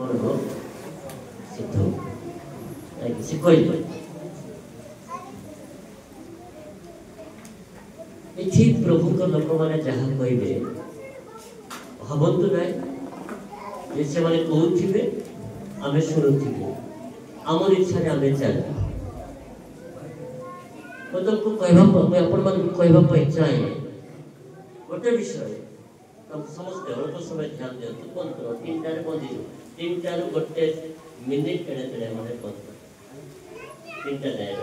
कौन हो सिद्धू किसी कोई ये प्रभु को लोक मैंने जहाँ कहे भावतु ना ये से मैंने कहते आम शुणुवे आम इच्छा आम चल तुमको कहवाई चाहे गोटे विषय तुम समस्ते अल्प समय ध्यान दिखाते बंद करो 3टार बंद 3टार गोटे मिनिट तेड़े तेड़े मैंने बंद कर 3टा जाए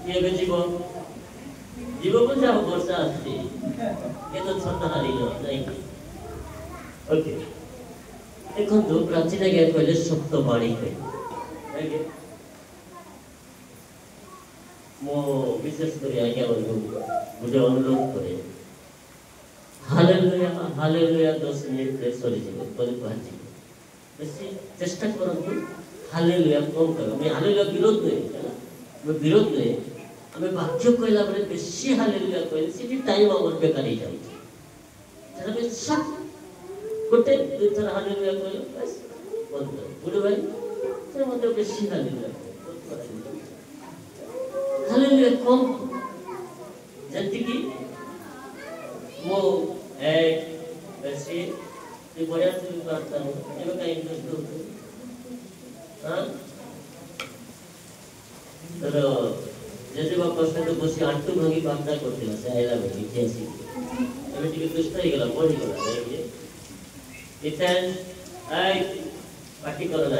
किए जीव जीव को जाओ वर्षा आसती ये तो छता हारी नहीं ओके देखो प्राचीन आज्ञा कहले सप्त बाणी कहे मो विशेष कर आज्ञा गोटे अनुरोध करे हालेलुया 10 मिनिट रे सरी जीव बोले कहछि बेसी चेष्टा करंतु हालेलुया कम करो मैं हालेलुया विरोध नहीं मैं विरोध नहीं हमें वाक्य कहला बेले बेसी हालेलुया कहले सिटी टाइम हमर बेकार ही जाय जरा बे सब गोटे दुई थर हालेलुया कहले बस बंद करो बुढ़ भाई से मते बेसी हालेलुया हालेलुया कम जंती की वो एक बेसी ये बड़ा से बात है ये का इंटरेस्ट हो हां तर जैसे बाप तो बसी आंटू भांगी बांधा करथिला से आइला भाई जैसी एबे टिके दुष्ट हो गेला बढ़ी गेला ये इतन आई पार्टी करो ना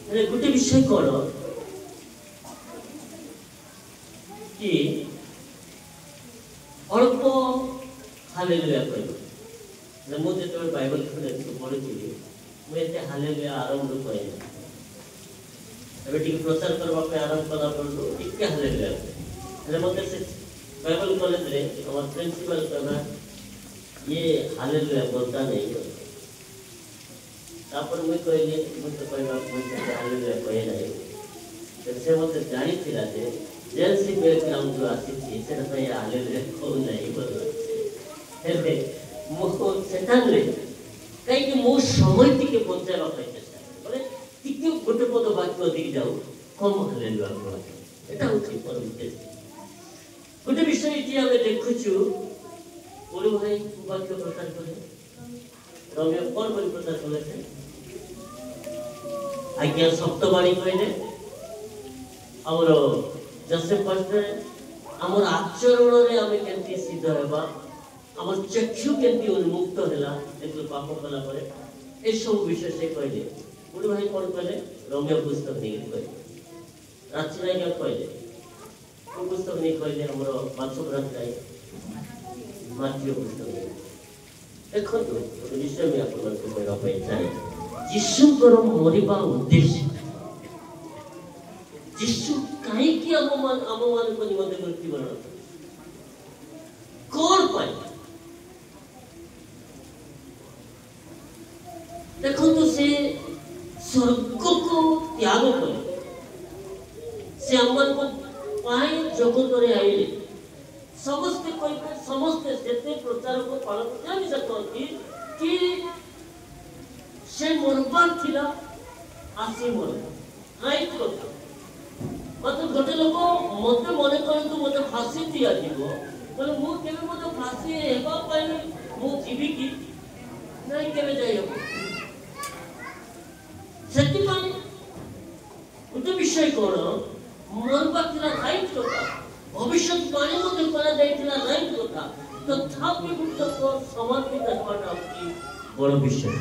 अरे गोटे विषय कौन कि अल्प हालेलुया कहलो मु जेते बाइबल पढ़ी मुझे हालेलुया आरंभ करें एबे प्रचार करने आरंभ कला टिके हालेलुया मत से बाइबल कॉलेज रे हमर प्रिंसिपल कहना ये हालेलुया बोलता नहीं तापर मैं कहले मुझे कहबा मुझे हालेलुया कहे नहीं से मत जानी थिला जे जेलसी बैकग्राउंड जो आसी थी से भाई हालेलुया को नहीं बोलला हेबे मो सेटान रे कहीं कि मो समय टिके पहुंचाबा पाई चेष्टा बोले टिके गोटे पद वाक्य दी जाऊ कम हालेलुया बोला एटा होची परम उद्देश्य गोटे विषय जे हम देखुछु बोलो भाई वाक्य प्रचार करे रम्य कौन बोली प्रचार करे आज्ञा सप्तवाणी कहले हमर जसे पढ़ते हमर आचरण रे हमें केंती सिद्ध हेबा हमर चक्षु केंती उन्मुक्त होला एतो पाप कला परे ए सब विषय से कहले बुढ़ भाई कौन कहले रम्य पुस्तक नहीं कहले रात्रि क्या कहले को पुस्तक नहीं कहले हमर माछो रात्रि माथ्यू पुस्तक देखो तो विषय में आपन को कहबा पई चाहे यीशु कर मरिबा उद्देश्य यीशु काहे कि अममान को निमंत्रण करती बना कौन पाए देखो तो से स्वर्ग को त्याग करे से अमन को पाए जगत रे आइले समस्त कोई समस्त जेते प्रचार को पालन जानि सकती कि से मरबार थिला आसी मर राइट कथा मतलब गोटे लोक मत मन करतु मत फांसी दिया जीवो बोले मु केबे मत फांसी हेबा पाई मु जीवी की नहीं केबे जाई हो सेति पाई उते विषय कोन मरबार थिला राइट कथा भविष्यवाणी मते करा जाइथिला राइट कथा तथापि मुक्त को समर्पित करना की बड़ विषय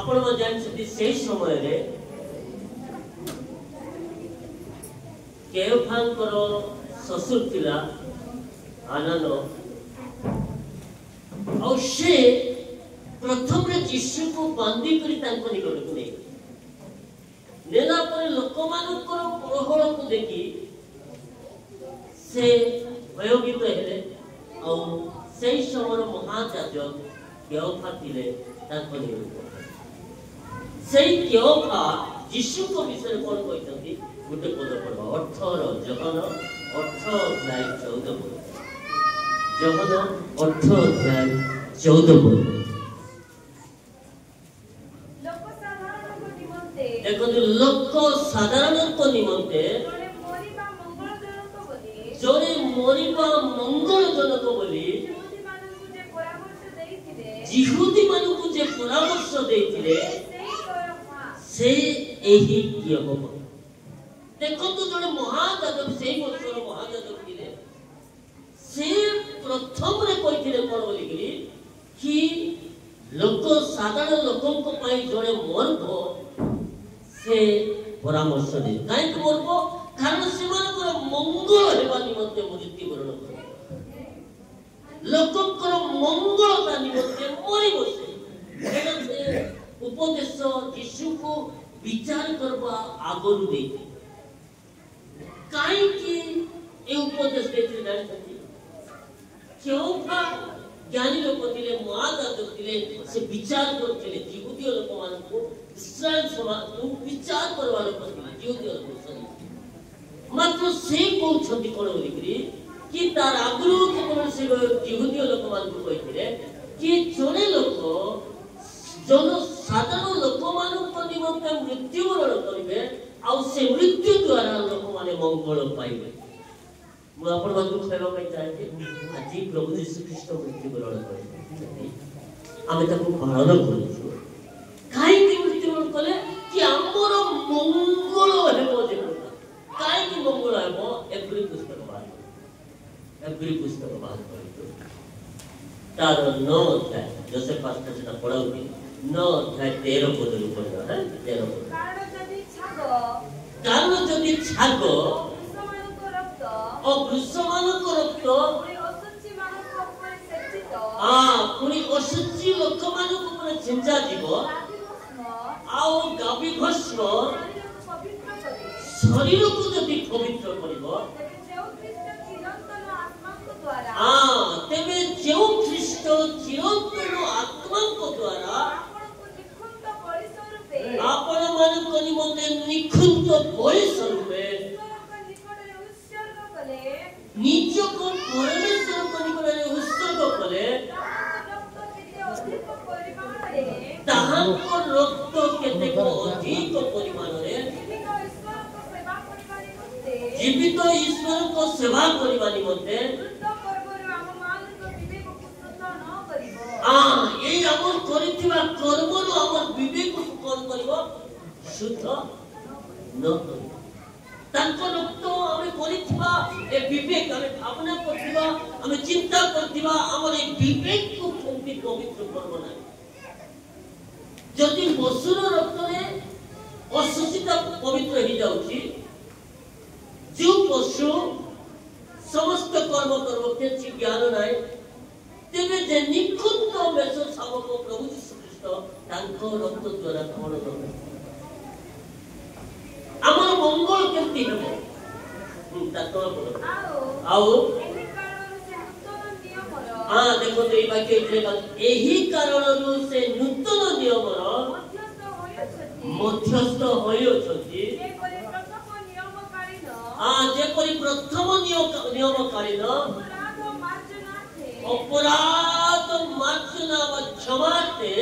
आपण जानछथि से समय रे केफांकर ससुर थिला आनंद और से प्रथम रे यीशु को बांधी करी तांको निकट को नहीं नेला पर लोक मानकर प्रहल को देखी से भयभीत हेले और से समय महाजाजक क्योफा थिले ताको निरूप सेई क्योफा यीशु को विषय कोन कहते गोटे पद पढ़वा 18 जहन 18 अध्याय 14 पद जहन 18 अध्याय 14 पद देखो लोक साधारण को निमंते जोरे मोरिबा मंगलजनक बोली जिहुदी मानकु जे परामर्श देइथिले से एही यहोवा देखो तो जोरे महायाजक सेई वर्षर महायाजक थिले से प्रथम रे कहिथिले कोन बोली कि लोक साधारण लोकन को पई जोरे मोरबो से परामर्श दे काई मोरबो कारण सेमानकर मंगल हेबा निमंते मृत्युवरण करे लोकंकर मंगलता निमंते मरिबो से उपदेश यीशु को विचार करबा आगरु दे काई कि ए उपदेश देते जानि क्योंका ज्ञानी लोक थिले महायाजक थिले से विचार करथिले यहूदी लोक मान को इस्राएल समाज को विचार करबा लोक थिले यहूदी लोक मात्र से कहते कौन बोलिकी कि तार आगु केवल से यहूदी लोक मान कही कि जड़े लोक जन साधारण लोक मान निमंते मृत्युवरण करेंगे से मृत्यु द्वारा लोक मैंने मंगल पाइबे मुझे चाहे आज प्रभु यीशु ख्रीष्ट मृत्युवरण करें आम पालन कर कहीं मृत्युवरण कले कि आमर मंगल हे काई की मंगल है एवरी पुस्तक बात करितो तार 9 अध्याय जोसेफ पास्टर से पढ़ाउनी 9 अध्याय 13 पद रु पढ़ा है 13 पद कारण जदि छाग और वृषमान को रक्त पुनी असुचि लोक मान को पुनी छिंचा जीवो आउ गाबी भस्म शरीर को जदि पवित्र करिवो तेबे जो ख्रीष्ट चिरंतन आत्मा को द्वारा आपण मान को निमंते निखुंत बलि स्वरूपे निज को परमेश्वर को निकट उत्सर्ग कले ताहांको रक्त केते को अधिक परिमाण रे जीवित ईश्वर को सेवा करबा निमंते ए हमर करिथिबा कर्म रो हमर विवेक को कोन करबो शुद्ध न करबो तांको रक्त हमें करिथिबा ए विवेक हमें भावना करथिबा हमें चिंता करथिबा हमर ए विवेक को कोंती पवित्र करबो ना जदि पशुर रक्त रे अशुचिता पवित्र ही जाउची जो पशु समस्त कर्म करबो केछि ज्ञान नाय तेबे जे निखुंत मेष शावक प्रभु यीशु ख्रीष्ट तांको रक्त द्वारा कोन करबो हमर मंगल केति हेबो तातो आओ एही कारण से नूतन नियमर देखो तो ए वाक्य एही कारण से नूतन नियमर मध्यस्थ होयछथि जेपरी प्रथम नियमकालीन अपराध मार्जना व क्षमाते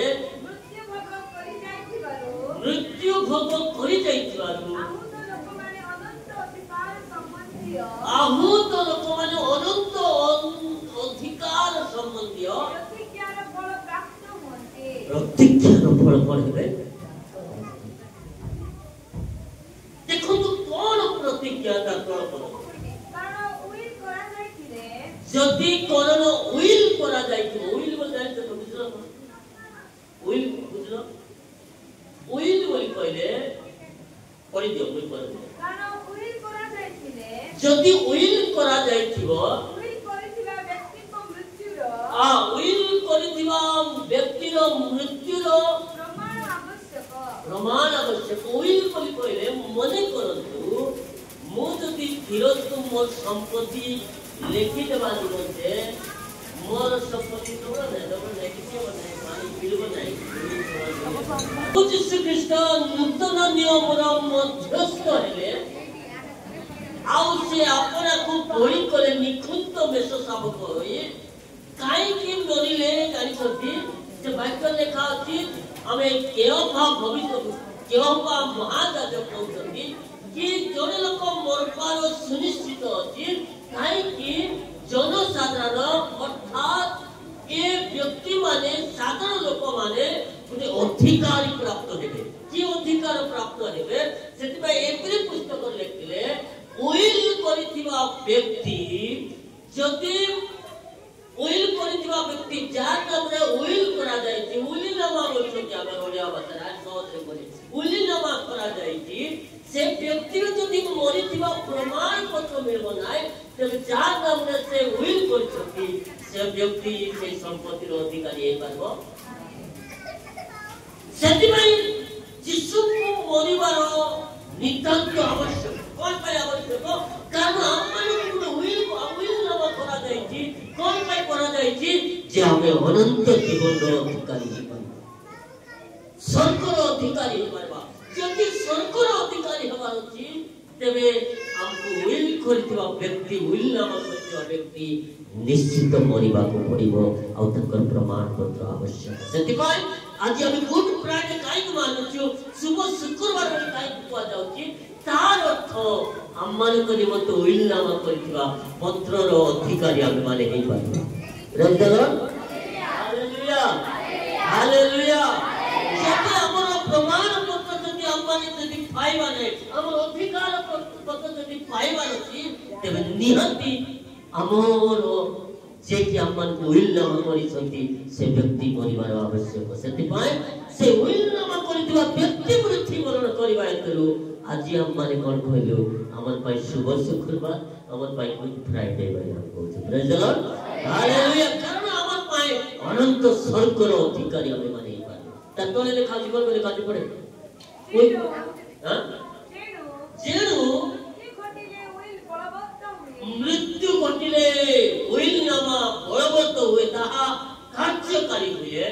मृत्यु भोग करि जाइथिबारु आहूत लोक माने अनंत अधिकार संबंधी प्रतिज्ञार फल पढ़े देखो तो कौन प्रतिज्ञा का फल जदि करण उइल करा जाइथिबो उइल बोल जाय तो बुझलो उइल बुझलो उइल बोली कहले पढ़ि दियो उइल पर कारण उइल करा जाइथिले जदि उइल करा जाइथिबो उइल करिथिबा व्यक्ति को मृत्युरो उइल करिथिबा व्यक्ति रो मृत्युरो प्रमाण आवश्यक उइल बोली कहले मने करंतु मो जदि धीरज को मोर संपत्ति लेखि देबा निमंते मोर संपत्ति तोड़ा नहीं किसी बनाए पानी पीलबो नहीं यीशु ख्रीष्ट नूतन नियमर मध्यस्थ हेले आउ से अपना को बळी करे निखुंत मेष शाबक होई काई की मरिले जानि छथि से वाक्य लेखा अछि हमें केयफा भविष्य केयफा महायाजक कहउछथि कि जने लोक मरपार सुनिश्चित अछि काई की जनसाधारण अर्थात ए व्यक्ति माने साधारण लोक माने गोटे अधिकारी प्राप्त हेबे कि अधिकार प्राप्त हेबे सेति एप्री पुस्तक लेखिले उइल करिथिबा व्यक्ति जदि उइल करिथिबा व्यक्ति जार नाम रे उइल करा जायछि उइल नामा बोलछो कि आमे ओडिया भाषा सहज रे बोले उइल नामा करा जायछि से व्यक्ति जदि मरिथिबा प्रमाण पत्र मिलबो नाय तबे जार नाम रे से उइल करछथि से व्यक्ति से संपत्ति रो अधिकारी हे पारबो सेति भाई यीशु को मरिबार नितांत आवश्यक कौन पाए आवश्यक कारण हमन उइल नाम करा जायछि कौन पाए करा जायछि जे हमें अनंत जीवन रो अधिकारी हे पारबो स्वर्ग रो अधिकारी हे पारबो जदि स्वर्ग रो अधिकारी हबार अछि तेबे हमको उइल करथिबा व्यक्ति उइल नाम करथिबा व्यक्ति निश्चित मरिबा को पड़िबो आ तकर प्रमाण पत्र आवश्यक सेति भाई आज हम गुड फ्राइडे काई को मानुछु शुभ शुक्रवार रे काई को आ जाउछि तार अर्थ हमन को निमंत उइल नाम करथिबा पत्र रो अधिकारी हम माने हे पारबो praise the lord hallelujah hallelujah जति हमर प्रमाण पत्र जति हमन जति पाइबा नै हमर अधिकार पत्र जति पाइबा अछि तेबे निहति हमर जे कि हमन को उइल नाम करिसथि से व्यक्ति मरिबार आवश्यक सेति पाए से उइल नाम करितबा व्यक्ति मृत्युवरण करिबा हेतु आज हम माने कोन कहलु हमर पाई शुभ शुक्रवार हमर पाई गुड फ्राइडे भाई हम कहू प्रेज द लॉर्ड हालेलुया कारण हमर पाई अनंत स्वर्ग रो अधिकारी हम माने पाए ततोले लेखा जीवन में लेखा पड़े कोई हां जेणु मृत्यु घटिले उइल नामा बलवत्त हुए ताहा कार्यकारी हुए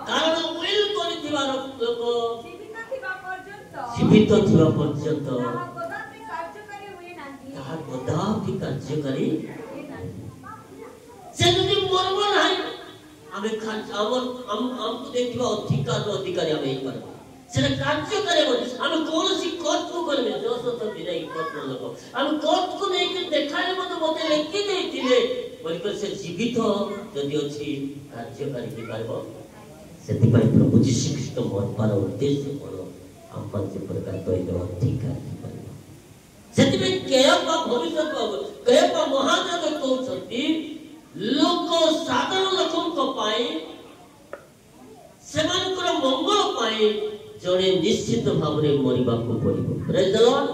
कारण उइल करिथिबा लोक जीवित थिबा पर्यंत ताहा कदापि कार्यकारी से जदि मरबो नाही आमे हमको देखिबा अधिकारी आमे एक बार सेटा कार्यकारी हो आमे कोनोसी कोर्ट को करबे जोस तो बिराई कोर्ट लोक आमे कोर्ट को नै के देखाले मते लेखि देथिले बलिकर से जीवित जदि अछि कार्यकारी के पारबो सेति पय प्रभु यीशु ख्रीष्ट मरबार उद्देश्य कोन हमन से प्रकार तैलो अधिकारी पारबो सेति पय केयपा भविष्य केयपा महायाजक कहउछथि लोक साधारण लोकन को पाई सेमानकर मंगल पाई जड़े निश्चित भावरे मरिबा को पड़िबो प्रेज द लॉर्ड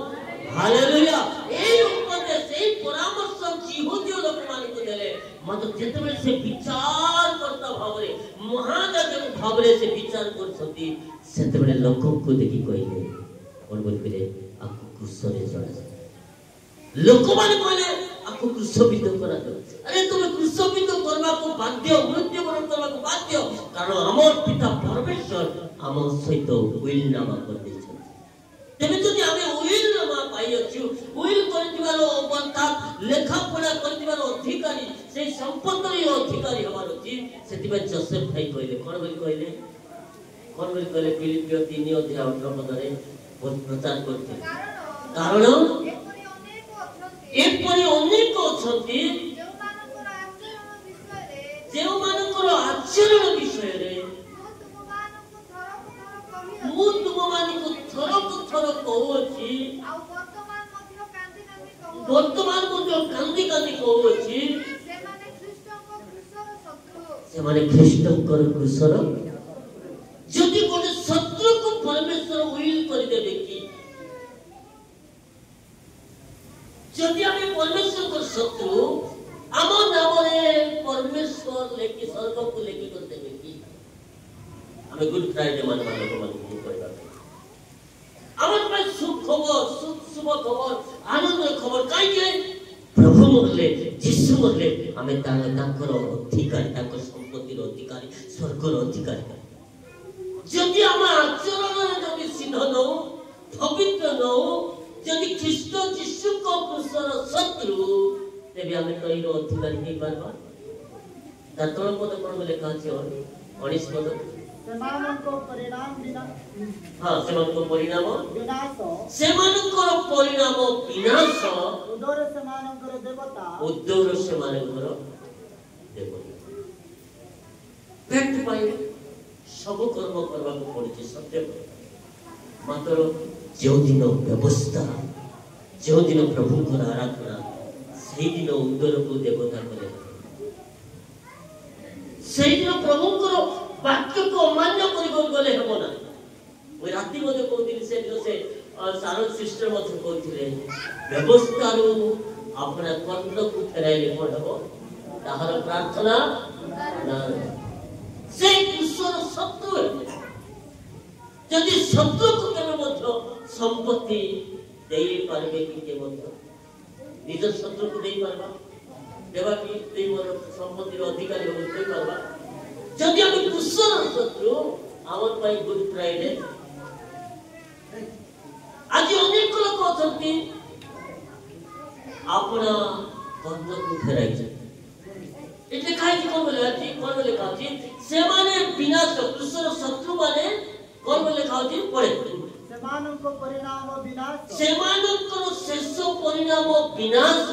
हालेलुया ए उपदेश ए परामर्श यहूदी लोक मान को देले मत जेतबे से विचार करता भावरे महायाजक भावरे से विचार करछथि सेतबे लोक को देखि कहिले कोन बोल करे आपको क्रूसरे चढ़ा लोक मान कहले आपको क्रूसबित करा दो अरे तुम क्रूसबित करबा को बाध्य मृत्युवरण करबा को बाध्य कारण हमर पिता परमेश्वर हम सहित उइल नामा कर दैछन तेबे जदि हमें उइल नामा पाइ अछि उइल करथिबार अर्थात लेखा पढ़ा करथिबार अधिकारी से संपत्तिर अधिकारी हमार अछि सेतिबे जोसेफ भाई कहले कोन बोली फिलिपियो 3 अध्याय 18 पद रे प्रचार करथे कारण एपरि अनेक अछंती जेउ मानकर आचरण विषय रे मु तुम मानिको थर कहउछि वर्तमान मध्य कांदी कहउछि से माने ख्रीष्टकर क्रूसर जदि कोन शत्रु को परमेश्वर उइल कर देबे कि जदि हमें परमेश्वर को शत्रु आम नाम रे परमेश्वर लेके स्वर्ग को लेके कर देबे कि हमें गुड फ्राइडे मान लोक मान को कहबा हमर पे शुभ खबर शुभ खबर आनंद खबर काई के प्रभु मोरले जिस यीशु मरले आमे तांकर अधिकारी तांकर संपत्तिर अधिकारी स्वर्गर अधिकारी जदि आम आचरण जदि सिद्ध न पवित्र न जदि ख्रीष्ट यीशु को क्रूसर शत्रु तेबे आमे कईर अधिकारी नहीं पारबा ततळ पद कोन लेखा अछि 19 पद सेमानंको परिणाम बिना हां सेमानंको परिणाम विनाश उदर सेमानंकर देवता पेट पाई सब कर्म करबा को पड़े सत्य मात्र जो दिन व्यवस्था जो दिन प्रभु को आराधना से दिन उदर को देवता करे से दिन प्रभु को वाक्य को अमान्य करि गले हेबो ना ओइ राति मध्ये कहथिले से दिन से सारद सिस्टर मध्ये कहथिले व्यवस्था रो अपना कर्म को फेराइले पड़बो ताहार प्रार्थना ना से ईश्वर शत्रु यदि शत्रु को केबे मध्ये संपत्ति देई पारबे कि के मध्ये निज शत्रु को देई पारबा देवा कि देई मोर संपत्तिर अधिकारी हो देई पारबा जदि हम ईश्वर शत्रु आवर पाई गुड फ्राइडे आज अनेक लोक अछंती अपना कर्म को फेराई एते खाइ कोन लेखा अछि से माने विनाश ईश्वर शत्रु माने कोन लेखा अछि पढे सेमानंको परिणाम विनाश सेमानंकर शेष परिणाम विनाश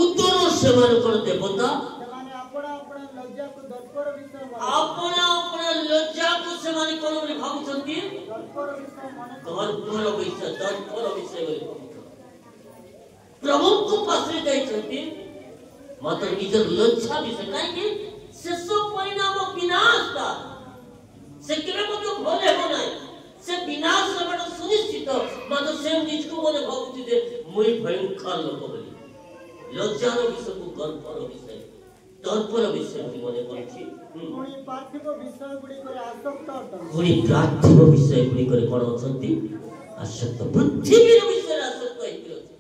उदर सेमानंकर देवता सेमाने अपना लज्जा को दर्पर विषय को सेमाने कोन बोली भाबुछंती दर्पर विषय बोली प्रभु को पासरे जाइछंती मात्र निजर लज्जा विषय काहे कि शेष परिणाम विनाश का से केबे मतो भले हो नाही से विनाश हेबाटा सुनिश्चित मात्र से निजको मने भाबुछि जे मुई भयंकर लोक बोली लज्जार विषय को गर्वर विषय दर्पर विषय मने करछि पुणी पार्थिव विषय गुडी करे आसक्त अटन पुणी पार्थिव विषय गुडी करे कोन अछंती आसक्त पृथ्वीर विषय आसक्त हेति अछि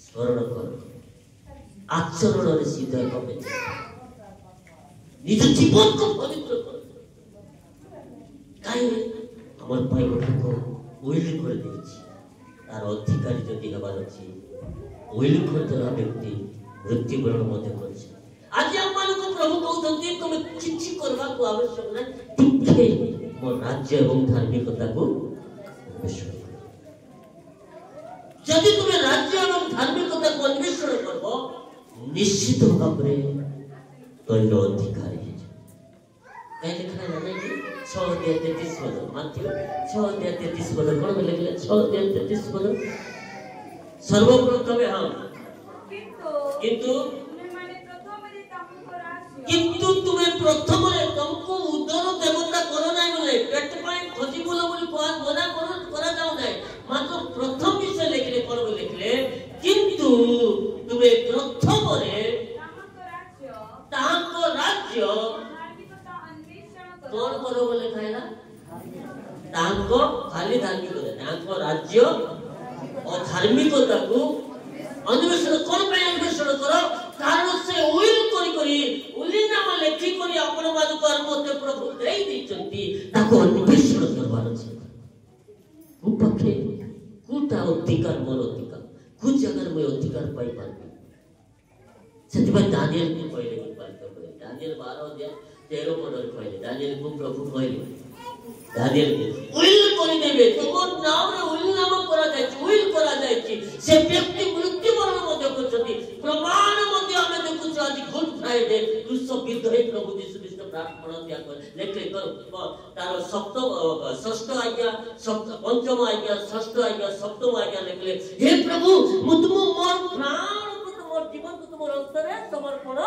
स्मरण कर आचरण रे सीधा कमे निज जीवन को पवित्र कर काहे हमर भाई को ओइल कर देछि तार अधिकारी जति हेबार अछि ओइल कर देला व्यक्ति मृत्युवरण मध्य करछि आज हम को प्रभु कहउतंती तुम किछि करबा को आवश्यक नै टिके मोर राज्य एवं धार्मिकता को अन्वेषण करो जदि तुम राज्य एवं धार्मिकता को अन्वेषण करबो निश्चित भाबरे तोर अधिकारी कहे लिखा है ना कि 6:33 पद माथ्यू 6:33 पद कोन लिखले 6:33 पद सर्वप्रथमे हम किंतु तुम्हें प्रथम रे तुमको उदर देवता करो नाही बोले पेट पाई खोजी बोला बोली मना करा जाऊ नाही मात्र प्रथम विषय लिखले कोन लिखले किंतु तुम्हें प्रथम रे तांको राज्य कौन करो बोले खाएला तांको खाली धार्मिकता तांको राज्य और धार्मिकता को अन्वेषण कोन पे अन्वेषण करो कारण से उइल करी उली नाम लेखि करी अपन बाजू को मते प्रभु देई दिचंती ताको अन्वेषण करबार छै को पखे कोटा अधिकार मोर अधिकार को जगह में अधिकार पाई पाबी सेति दानियल को कहले दानियल 12:13 पद कहले दानियल को प्रभु कहले दानियल उइल करी देबे तोर नाम रे उइल नाम करा जाय से व्यक्ति मृत्युवरण मध्य करछथि प्रमाण मध्य हमें देखु आज गुड फ्राइडे क्रूस विद्रोही प्रभु यीशु ख्रीष्ट प्रार्थना त्याग कर लेखे तार सप्तम षष्ठ आज्ञा पंचम आज्ञा षष्ठ आज्ञा सप्तम आज्ञा लिखले हे प्रभु मु तुम मोर प्राण को मोर जीवन को तुम अंतरे समर्पण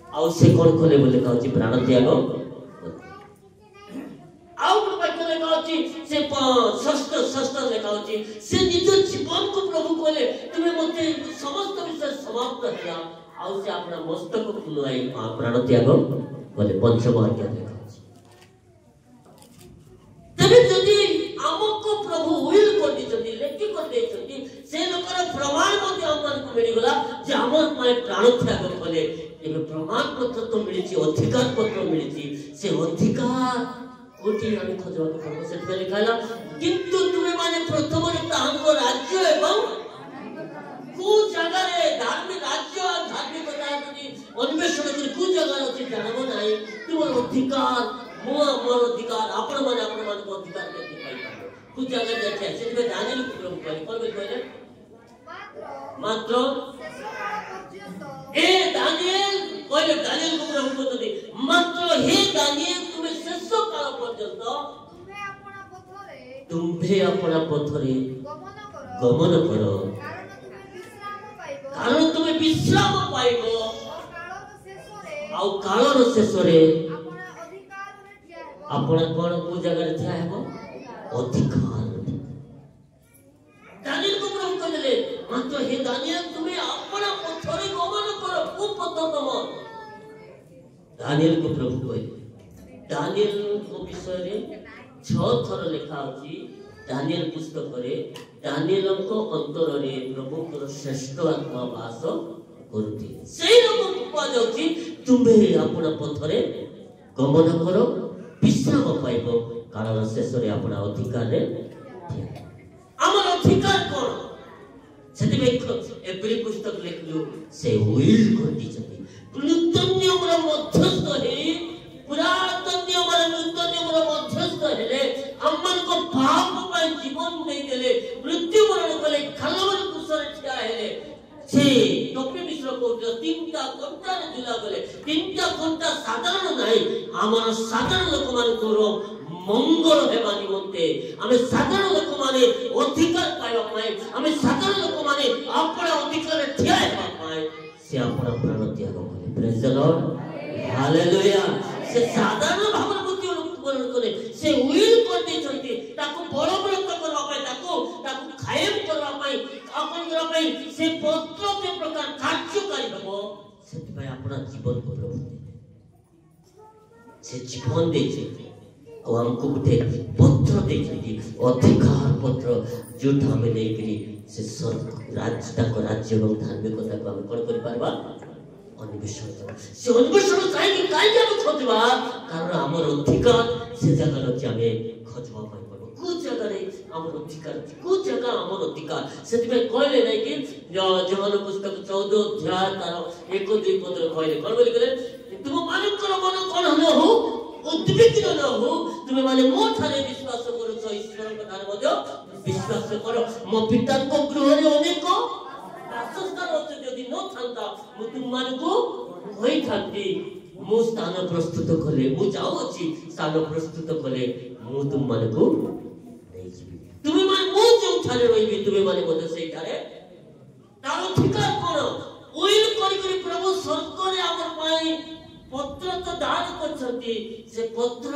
आउ से कोन कोले बोले कहछि प्राण त्याग आउ वाक्य लेखा अछि से षष्ठ लेखा अछि से निज जीवन को प्रभु कोले तुमे मते समस्त विषय समाप्त हैला आउ से अपना मस्तक फुलाई प्राण त्याग बोले पंचम आज्ञा लेखा अछि तबे जदि हमको प्रभु विल कर दिछथि लेखि कर मिलगला जे हमर पाए प्राण त्याग कले एबे प्रमाण पत्र तो मिलिछि अधिकार पत्र मिलिछि से अधिकार कोटी आनी खोजवा को पड़ो से पहले कहला किंतु तुमे माने प्रथम रे तांको राज्य एवं को जगह रे धार्मिक राज्य और धार्मिकता जदी अन्वेषण करी को जगह अछि जानबो नाही तुमर अधिकार मोर अधिकार आपण मन को अधिकार के पाई कुछ जगह जाते हैं सिर्फ दानियल को प्रभु कहले मात्र ए दानियल कहले दानियल को प्रभु कहते मात्र हे दानियल तुम्हें शेष काल पर्यंत तुम्हे अपना पथरे गमन करो कारण तुम्हें विश्राम पाइबो आउ कालर शेष रे अपना कोन को जगह रे थिया हेबो अधिकार दानियल को प्रभु कहले मात्र हे दानियल तुम्हें अपना पथरे गमन करो को पथ तम दानियल को प्रभु कहले दानियल को विषय रे 6 थर लिखा अछि दानियल पुस्तक रे दानियल को अंतर रे प्रभु को श्रेष्ठ आत्मा वास करती सेही लोक को जाउछि तुम्हें अपना पथरे गमन करो विश्राम पाइबो कारण शेष रे अपना अधिकार रे हमर अधिकार कोन सेति एप्रिल पुस्तक लिखलु से विल करती छथि नूतन नियम रे मध्यस्थ हे पुरातन नियम रे नूतन नियम रे मध्यस्थ हेले हमन को पाप पाई जीवन दे देले मृत्यु मरण कले खलवन कुसर ठिया हेले से टोपी मिश्र को 3टा घंटा रे जुला गले 3टा घंटा साधारण नाही हमर साधारण लोक मान को मंगल हेबा निमंते आमे साधारण लोक माने अधिकार पाइबा पाए आमे साधारण लोक माने अपना अधिकार रे ठिया हेबा पाए से अपना प्राण त्याग करे प्रेज द लॉर्ड हालेलुया से साधारण भाव बुद्धि अनुकूलन करे से विल कर दे छथि ताको बलवृत्त करबा पाए ताको कायम करबा पाए अपन करबा पाए से पत्र के प्रकार कार्यकारी हबो सेति पाए अपना जीवन को प्रभु से जीवन दे छथि और हमको गोटे पत्र देखि अधिकार पत्र जोटा हमें लेकरी से राज्य और धार्मिकता को हम कोन करि परबा अन्वेषण से अन्वेषण काई हम खोजबा कारण हमर अधिकार से जगह अछि हमें खोजबा पाइ परबो को जगह रे हमर अधिकार को जगह हमर अधिकार सेति में कहले नै कि जहन पुस्तक 14 अध्याय तार 1 2 पद कहले कोन बोली करे तुम मानकर मन कोन हनो हो उद्विग्न न हो तुमे माने मो थारे विश्वास करो छ ईश्वर को थारे मध्य विश्वास करो मो पिता को गृह रे अनेक वासस्थान अछि यदि न थांता मु तुम मान को होई थांती मु स्थान प्रस्तुत कले मु जाओ अछि स्थान प्रस्तुत कले मु तुम मान को नै जीवी तुमे मान मु जो थारे रहिबी तुमे माने मते सेही थारे तारो अधिकार कोन ओइल करी करी प्रभु स्वर्ग रे हमर पाई पत्र तो दान करछथि से पत्र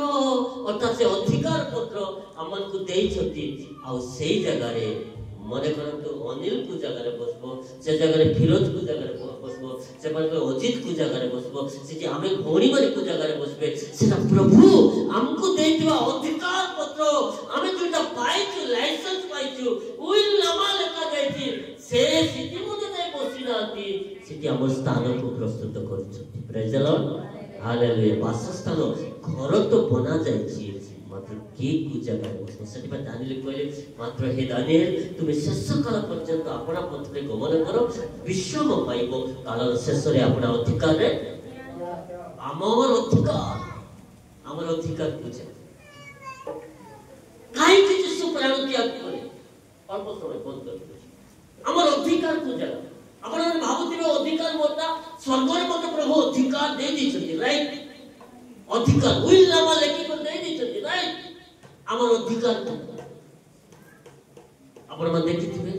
अर्थात से अधिकार पत्र हमन को देई छथि आ सेही जगह रे मने करंतु अनिल को जगह रे बसबो से जगह रे फिरोज को जगह रे बसबो से पर अजित को जगह रे बसबो से जे हमें घोड़ी माने को जगह रे बसबे सेटा प्रभु हमको देइतवा अधिकार पत्र हमें जोटा पाइछु लाइसेंस पाइछु उइल नामा लेखा जाइछि से सिटी मध्ये जाई बसिनांती सिटी हमर स्थान को प्रस्तुत करछथि प्रेज द लॉर्ड हालेलुया वासस्थान घर तो बना जाइछि मात्र के को जगह बसो सेति पर दानियल कहले मात्र हे दानियल तुमे शेष काल पर्यंत अपना पथरे गमन करो विश्राम पाइबो कालर शेष रे अपना अधिकार रे हमर अधिकार पूछे काई कि सुप्राण त्याग करे अल्प समय बंद कर हमर अधिकार पूजा आपण मन भाबुतिबे अधिकार मोटा स्वर्ग रे मते प्रभु अधिकार दे दी छथि राइट अधिकार विल नामा लेखि को दे दी छथि राइट हमर अधिकार आपण मन देखिथिबे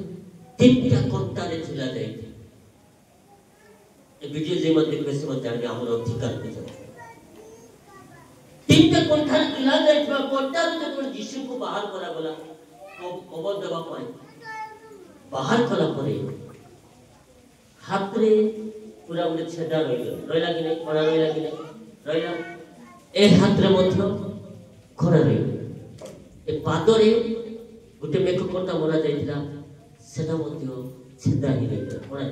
3टा कोंटा रे झुला जाइते ए वीडियो जे मन देखबे से मन जाने हमर अधिकार पूजा 3टा कोंटा रे झुला जाइतबा कोंटा रे तो यीशु को बाहर करा गला कबर देबा पाए बाहर कला परे हाथ रे पूरा उडे छेदा रहिला कि नै कोना रहिला कि नै रहिला ए हाथ रे मध्य खरा रहिला ए पाद रे गुटे मेक कोटा मरा जाइतिला सेटा मध्य छेदा ही रही पड़ा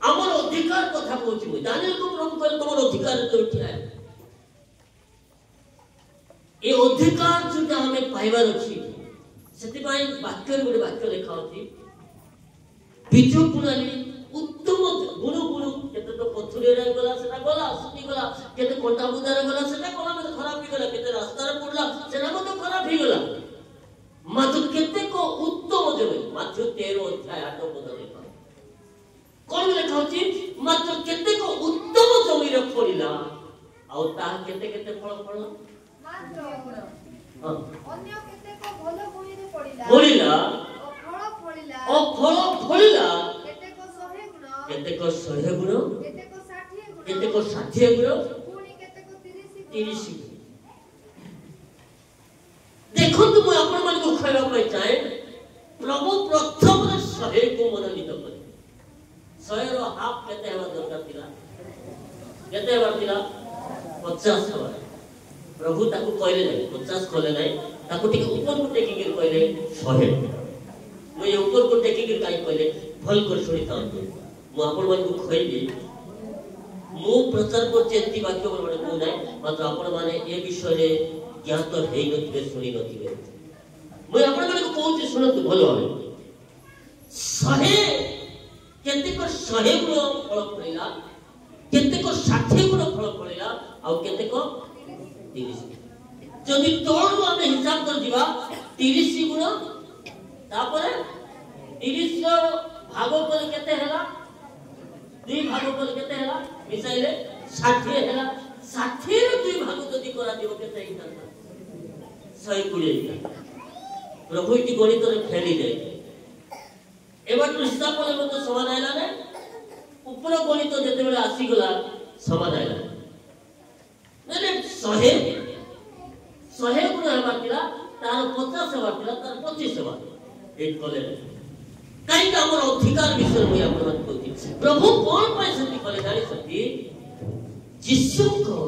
आमर अधिकार कथा कहूँ मुझे दानिएल को प्रभु कहले तुम अधिकार तो उठिया ये अधिकार जोटा हमें पाइबार अच्छी से वाक्य गोटे वाक्य लिखा अच्छी बीजु बुणाली उत्तम गुण गुण केते तो पथुरे रे गला सेटा गला सुनी गला केते कोटा बुदारे गला सेटा गला मते खराब ही गला केते रास्ता रे पड़ला सेटा मते खराब ही गला मात्र केते को उत्तम देवे मात्र 13 अध्याय 8 पद लिखा कोन लिखा होची मात्र केते को उत्तम जमी रे पड़िला आ ता केते केते फल पड़ला मात्र अन्य केते को भलो गुणी रे पड़िला ओ फल फलिला केते को 100 गुण केते को 60 गुण पुनी केते को 30 देखो तुम अपन मन को खैरा पाई चाहे प्रभु प्रथम 100 को मनोनीत करे 100 रो हाफ केते हेबा दरकार थिला केते हेबा थिला 50 हेबा प्रभु ताको कहले नै 50 कहले नै ताको ठीक ऊपर को टेकी के कहले 100 मैं ऊपर को टेकी के काई कहले भल कर सुनी तांतो मु आपण मन को कहली मु प्रचार को चेंती वाक्य बोल बडे नै मात्र आपण माने ए विषय रे ज्ञात हेइ नथिबे सुनी नथिबे मु आपण मन को कहूची सुनतु भलो होय 100 केते को 100 गुण फल पड़िला केते को 60 गुण फल पड़िला आ केते को 30 जदि तोड़ हम हिसाब कर दिबा 30 गुण तापर 30 रो भाग पर केते हला दुई भाग पर केते हला मिसाइले 60 हला 60 रो दुई भाग जदि करा दिबो केते हिसाब 120 प्रभु इति गणित रे फेली दे एबार हिसाब पर मत समान आइला ने ऊपर गणित जते बेले आसी गला समान आइला ने 100 गुण हेबार थिला तार 50 हेबार थिला तार 25 हेबार एट कले कहीं का हमर अधिकार विषय में आपण कहती प्रभु कौन पाए सती कले जानि सती जिसु को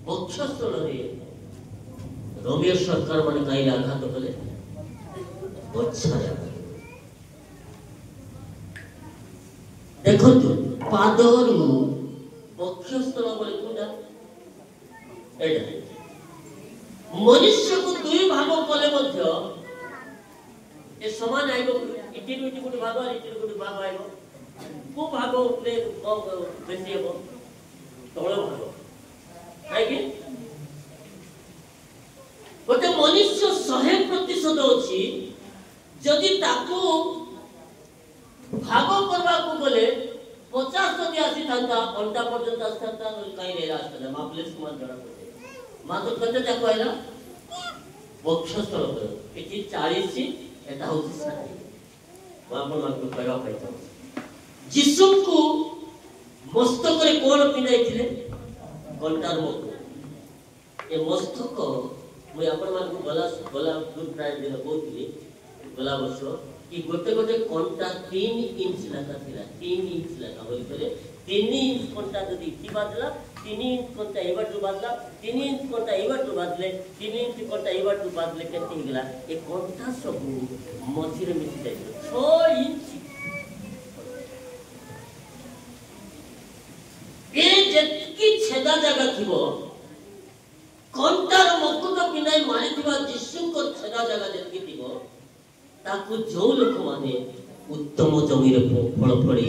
वक्षस्थल रे रोमियो सरकार माने काई आघात कले बच्छाया देखो पादरु वक्षस्थल बोले कोडा एटा मनुष्य को दुई भाग कले मध्य ए समान आइबो इटी गुटी भाग आइबो को भाग उपले बेसी हेबो तळ भाग काई कि गोटे मनुष्य 100% अछि जदि ताको भाग करबा को गले 50 जदि आसी थांता घंटा पर्यंत आसी थांता काई रे रास्ता मापलेस कुमार जरा को मात्र कते जा कहला वक्षस्थल पर इति 40 एटा होछि साथी बापन मान को कहवा पाइतो यीशु को मस्तक रे कोन पिनाइथिले घंटार मस्तक ए मस्तक मैं आपण मान को गला गुड फ्राइडे दिन कहउथि गला वर्ष कि गोटे गोटे कंटा 3 इंच लगा थिला 3 इंच लगा बोली करे 3 इंच कंटा जदि की बादला 3 इंच कंटा एबाटू बादला 3 इंच कंटा एबाटू बादले 3 इंच कंटा एबाटू बादले केते हिगला ए कंटा सब मझी रे मिसी जाय 6 इंच ए जेतकी छेदा जगह थिबो कंटार मकुट पिनाई मारिथिबा यीशु को छेदा जगह जेतकी थिबो ताकू जो लोक माने उत्तम जमी रे फल पड़ी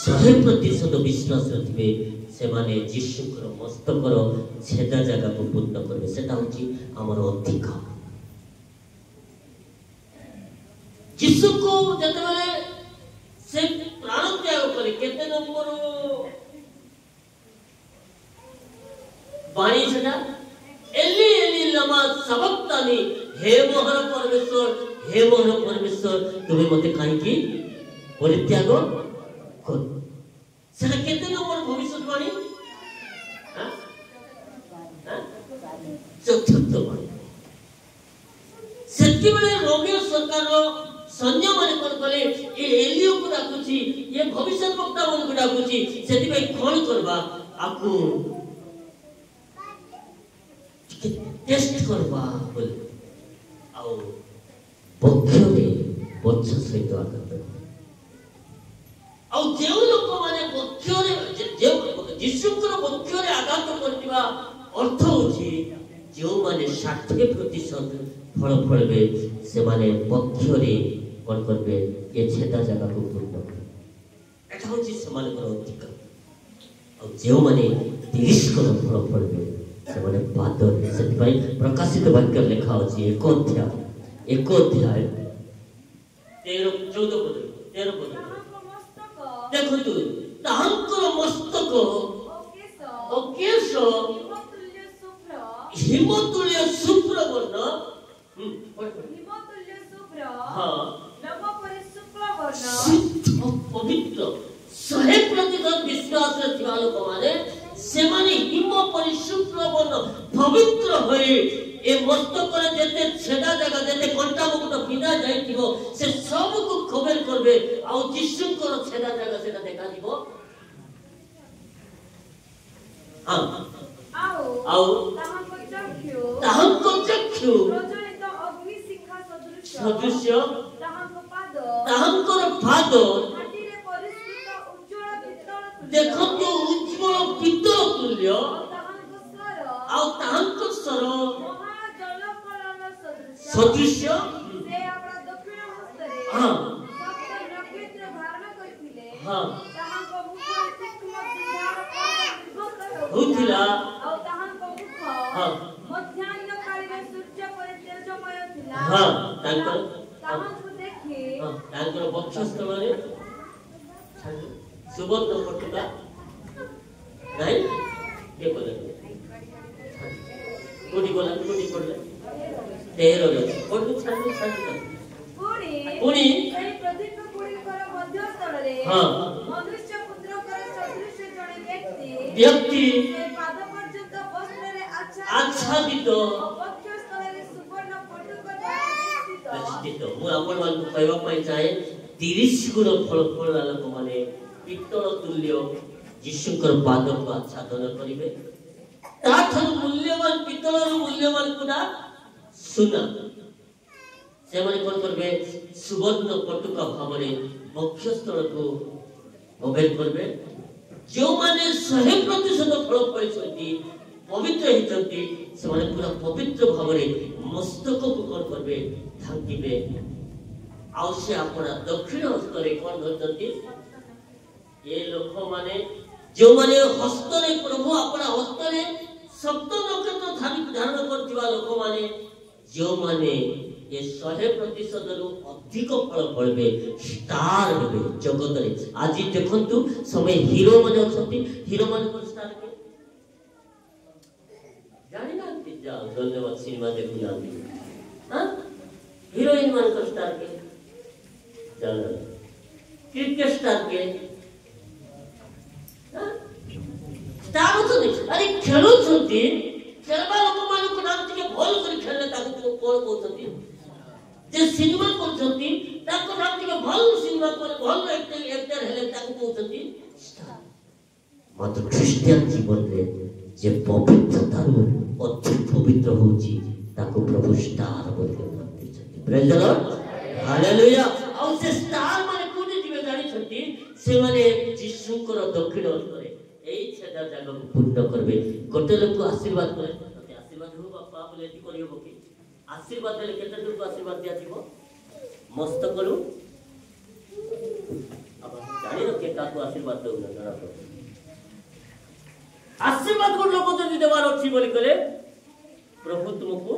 100% विश्वास रखिबे से माने यीशु को मस्तक रो छेदा जगह को पूर्ण करबे सेटा होची हमर अधिकार यीशु को जते बेले से प्राण त्याग करे केते नंबर बाणी सेटा एली एली लमा सबक्तानी हे मोहन परमेश्वर तुम्हें मते काई की परित्याग कर सेटा केते नंबर भविष्यवाणी हां हां चतुर्थ बाणी सेति बेले रोमियो सरकार रो सैन्य माने कोन कले ए एलियो को डाकुची ये भविष्य वक्ता मन को डाकुची सेति भाई कोन करबा आकू टेस्ट करबा बोल आउ पक्ष में ବଛ ସହିତ ଆଘାତ କରିବେ। ଆଉ ଯେଉଁ ଲୋକମାନେ ବକ୍ଷରେ ଯୀଶୁଙ୍କର ବକ୍ଷରେ ଆଘାତ କରିଥିବା ଅର୍ଥ ହେଉଛି ଯେଉଁମାନେ 60% ଫଳ ଫଳିବେ ସେମାନେ ବକ୍ଷରେ କ'ଣ କରିବେ ଏ ଛେଦା ଜାଗାକୁ ପୂର୍ଣ୍ଣ କରିବେ। ଏଟା ହେଉଛି ସେମାନଙ୍କର ଅଧିକାର। ଆଉ ଯେଉଁମାନେ 30 ଫଳ ଫଳିବେ ସେମାନେ ପାଦରେ। ସେଥିପାଇଁ ପ୍ରକାଶିତ ବାକ୍ୟ ଲେଖା ଅଛି 1 ଅଧ୍ୟାୟ 13-14 ପଦ ଦେଖନ୍ତୁ ତାହାଙ୍କର ମସ୍ତକ ଓ କେଶ ହିମତୁଲ୍ୟ ଶୁଭ୍ର ବର୍ଣ୍ଣ ପବିତ୍ର 100% ବିଶ୍ୱାସରେ ଥିବା ଲୋକମାନେ ସେମାନେ ହିମ ପରି ଶୁଭ୍ର ବର୍ଣ୍ଣ ପବିତ୍ର ହୋଇ ଏ ମସ୍ତକରେ ଯେତେ ଛେଦା ଜାଗା ଯେତେ କଣ୍ଟା ମୁକୁଟ ପିନ୍ଧା ଯାଇଥିବ ସେ ସବୁକୁ ଖବର କରିବେ। ଆଉ ଯୀଶୁଙ୍କର ଛେଦା ଜାଗା ସେଟା ଦେଖାଯିବ। ଆଉ ତାହାଙ୍କ ଚକ୍ଷୁ ସଦୃଶ୍ୟ ତାହାଙ୍କର ପାଦ ଦେଖନ୍ତୁ ଉଜ୍ଜ୍ୱଳ ପିତ୍ତଳ ତୁଲ୍ୟ ଆଉ ତାହାଙ୍କ ସ୍ୱର ସଦୃଶ୍ୟ ହଉଥିଲା ତାଙ୍କର ବକ୍ଷସ୍ଥଳରେ ସୁବର୍ଣ୍ଣ ପଟୁକା ନାଇଁ କିଏ କଲେ କୋଉଠି ଗଲା କୋଉଠି ପଡିଲେ 13 କୋଉଠି ଛାଡି ପୁଣି ବ୍ୟକ୍ତି ଆଚ୍ଛାଦିତ ମୁଁ ଆପଣମାନଙ୍କୁ କହିବା ପାଇଁ ଚାହେଁ 30 ଗୁଣ ଫଳ ଫଳା ଲୋକମାନେ ପିତ୍ତଳ ତୁଲ୍ୟ ଯୀଶୁଙ୍କର ପାଦକୁ ଆଚ୍ଛାଦନ କରିବେ। ତାଠାରୁ ମୂଲ୍ୟବାନ ପିତ୍ତଳରୁ ମୂଲ୍ୟବାନ କୁନା ସୁନା ସେମାନେ କ'ଣ କରିବେ ସୁବର୍ଣ୍ଣ ପଟୁକା ଭାବରେ ବକ୍ଷସ୍ଥଳକୁ ଅଭେଦ କରିବେ। ଯେଉଁମାନେ 100% ଫଳ ଫଳିଛନ୍ତି ପବିତ୍ର ହେଇଛନ୍ତି ସେମାନେ ପୁରା ପବିତ୍ର ଭାବରେ ମସ୍ତକକୁ କ'ଣ କରିବେ ଢାଙ୍କିବେ। ଆଉ ସେ ଆପଣ ଦକ୍ଷିଣ ହସ୍ତରେ କ'ଣ ଧରିଛନ୍ତି ଏ ଲୋକମାନେ ଯେଉଁମାନେ ହସ୍ତରେ ପ୍ରଭୁ ଆପଣ ହସ୍ତରେ 7 ନକ୍ଷତ୍ର ଧାରଣ କରୁଥିବା ଲୋକମାନେ ଯେଉଁମାନେ ଏ 100%ରୁ ଅଧିକ ଫଳ ଫଳିବେ ଷ୍ଟାର ହେବେ ଜଗତରେ। ଆଜି ଦେଖନ୍ତୁ ସମୟ ହିରୋ ମାନେ ଅଛନ୍ତି ହିରୋ ମାନଙ୍କର ଷ୍ଟାର କେ ଜାଣିନାହାନ୍ତି ଯାଅ ଧନ୍ୟବାଦ ସିନେମା ଦେଖୁନାହାନ୍ତି ହିରୋଇନ ମାନଙ୍କର ଷ୍ଟାର କେ ଜାଣ କ୍ରିକେଟ ଷ୍ଟାର କେ ଷ୍ଟାର ଅଛନ୍ତି ଆରେ ଖେଳୁଛନ୍ତି ଖେଳବା ଲୋକମାନଙ୍କୁ ନାମ ଟିକେ ଭଲ କରି ଖେଳିଲେ ତାକୁ କ'ଣ କହୁଛନ୍ତି ଯେ ସିନେମା କରୁଛନ୍ତି ତାଙ୍କ ନାମ ଟିକେ ଭଲ ସିନେମା କରି ଭଲ ଏକ୍ଟର ହେଲେ ତାକୁ କହୁଛନ୍ତି ମାତ୍ର ଖ୍ରୀଷ୍ଟିଆନ ଜୀବନରେ ଯେ ପବିତ୍ରତାରୁ ଅତି ପବିତ୍ର ହେଉଛି ତାକୁ ପ୍ରଭୁ ଷ୍ଟାର ବୋଲି ଦେଇଛନ୍ତି। ପ୍ରେଜ୍ ଦ ଲର୍ଡ ହାଲେଲୁୟା। ଆଉ ସେ ଷ୍ଟାର ମାନେ କୋଉଠି ଯିବେ ଜାଣିଛନ୍ତି ସେମାନେ ଯୀଶୁଙ୍କର ଦକ୍ଷିଣ ହସ୍ତରେ ଏଇ ଛେଦା ଜାଗାକୁ ପୂର୍ଣ୍ଣ କରିବେ। ଗୋଟେ ଲୋକ ଆଶୀର୍ବାଦ କଲେ ଆଶୀର୍ବାଦ ହଉ ବାପା ବୋଲି ଏଠି କରିହେବ କି ଆଶୀର୍ବାଦ ଦେଲେ କେତେ ଦୂରକୁ ଆଶୀର୍ବାଦ ଦିଆଯିବ ମସ୍ତକରୁ ଜାଣିନ କିଏ କାହାକୁ ଆଶୀର୍ବାଦ ଦେଉନ ଜଣା ପଡେ ଆଶୀର୍ବାଦ ଗୋଟେ ଲୋକ ଯଦି ଦେବାର ଅଛି ବୋଲି କଲେ ପ୍ରଭୁ ତୁମକୁ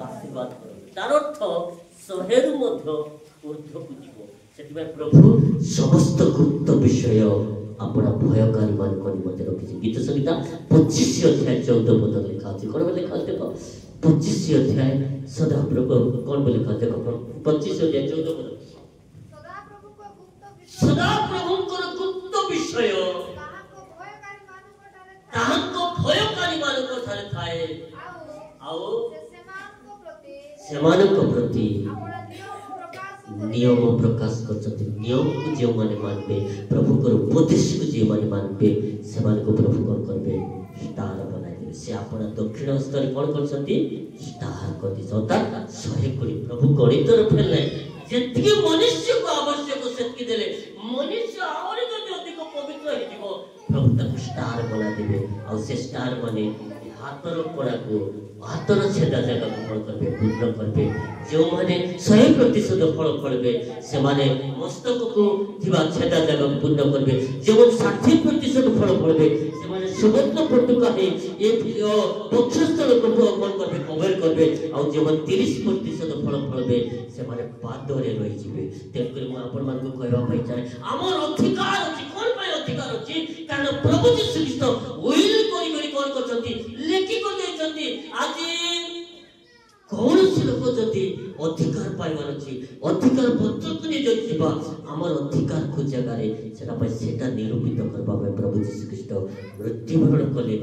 ଆଶୀର୍ବାଦ କରିବେ। ତାର ଅର୍ଥ 100ରୁ ମଧ୍ୟ ঊର୍ଦ୍ଧ୍ୱକୁ ଯିବ। ସେଥିପାଇଁ ପ୍ରଭୁ ସମସ୍ତ ଗୁପ୍ତ ବିଷୟ ଆପଣ ଭୟକାରୀ ମାନଙ୍କ ନିମନ୍ତେ ରଖିଛି। ଗୀତ ସଂହିତା 25 ଅଧ୍ୟାୟ 14 ପଦ ଲେଖା ଅଛି। କ'ଣ ଲେଖା ଅଛି ଦେଖ 25 ଅଧ୍ୟାୟ ସଦାପ୍ରଭୁ କ'ଣ ଲେଖା ଅଛି ଦେଖ 25 ଅଧ୍ୟାୟ 14 ପଦ ସଦାପ୍ରଭୁଙ୍କର ଗୁପ୍ତ ବିଷୟ ତାହାଙ୍କ ଭୟକାରୀ ମାନଙ୍କ ଠାରେ ଥାଏ ଆଉ ସେମାନଙ୍କ ପ୍ରତି ନିୟମ ପ୍ରକାଶ କରିଛନ୍ତି। ନିୟମକୁ ଯେଉଁମାନେ ମାନିବେ ପ୍ରଭୁଙ୍କର ଉପଦେଶକୁ ଯେଉଁମାନେ ମାନିବେ ସେମାନଙ୍କୁ ପ୍ରଭୁ କ'ଣ କରିବେ ଷ୍ଟାର ବନାଇଦେବେ। ସେ ଆପଣ ଦକ୍ଷିଣ ହସ୍ତରେ କ'ଣ କରିଛନ୍ତି ଷ୍ଟାର କରିଦେଇছে। ଅର୍ଥାତ୍ 100 କୋଟି ପ୍ରଭୁ ଗଣିତର ଫେଲ ନାହିଁ ଯେତିକି ମନୁଷ୍ୟକୁ ଆବଶ୍ୟକ ସେତିକି ଦେଲେ ମନୁଷ୍ୟ ଆହୁରି ଯଦି ଅଧିକ ପବିତ୍ର ହେଇଯିବ ପ୍ରଭୁ ତାକୁ ଷ୍ଟାର ବନାଇଦେବେ। ଆଉ ସେ ଷ୍ଟାର ମାନେ ହାତର କଳାକୁ ହାତର ଛେଦା ଜାଗାକୁ ଫଳ କରିବେ, ପୂର୍ଣ୍ଣ କରିବେ। ଯେଉଁମାନେ 100% ଫଳ କରିବେ ସେମାନେ ମସ୍ତକକୁ ଥିବା ଛେଦା ଜାଗାକୁ ପୂର୍ଣ୍ଣ କରିବେ। ଯେଉଁମାନେ 60% ଫଳ କରିବେ ସେମାନେ ସୁବର୍ଣ୍ଣ ପଟୁକା ହେଇ ଏ ବକ୍ଷସ୍ଥଳକୁ କଣ କରିବେ, କଭର କରିବେ। ଆଉ ଯେଉଁମାନେ 30% ଫଳ କରିବେ ସେମାନେ ପାଦରେ ରହିଯିବେ। ତେଣୁକରି ମୁଁ ଆପଣମାନଙ୍କୁ କହିବା ପାଇଁ ଚାହେଁ ଆମର ଅଧିକାର ଅଛି। କଣ ପାଇଁ ଅଧିକାର ଅଛି? କାରଣ ପ୍ରଭୁ ଯୀଶୁ ଖ୍ରୀଷ୍ଟ ୱିଲ୍ କରି କଣ କରିଛନ୍ତି, ଲେଖି କରିଦେଇଛନ୍ତି। ଆଜି କୌଣସି ଲୋକ ଯଦି ଅଧିକାର ପାଇବାର ଅଛି, ଅଧିକାର ପତ୍ରକୁ ନେଇ ଯଦି ଯିବା, ଆମର ଅଧିକାରକୁ ଜାଗାରେ ସେଟା ପାଇଁ ସେଟା ନିରୂପିତ କରିବା ପାଇଁ ପ୍ରଭୁ ଯୀଶୁ ଖ୍ରୀଷ୍ଟ ମୃତ୍ୟୁବରଣ କଲେ,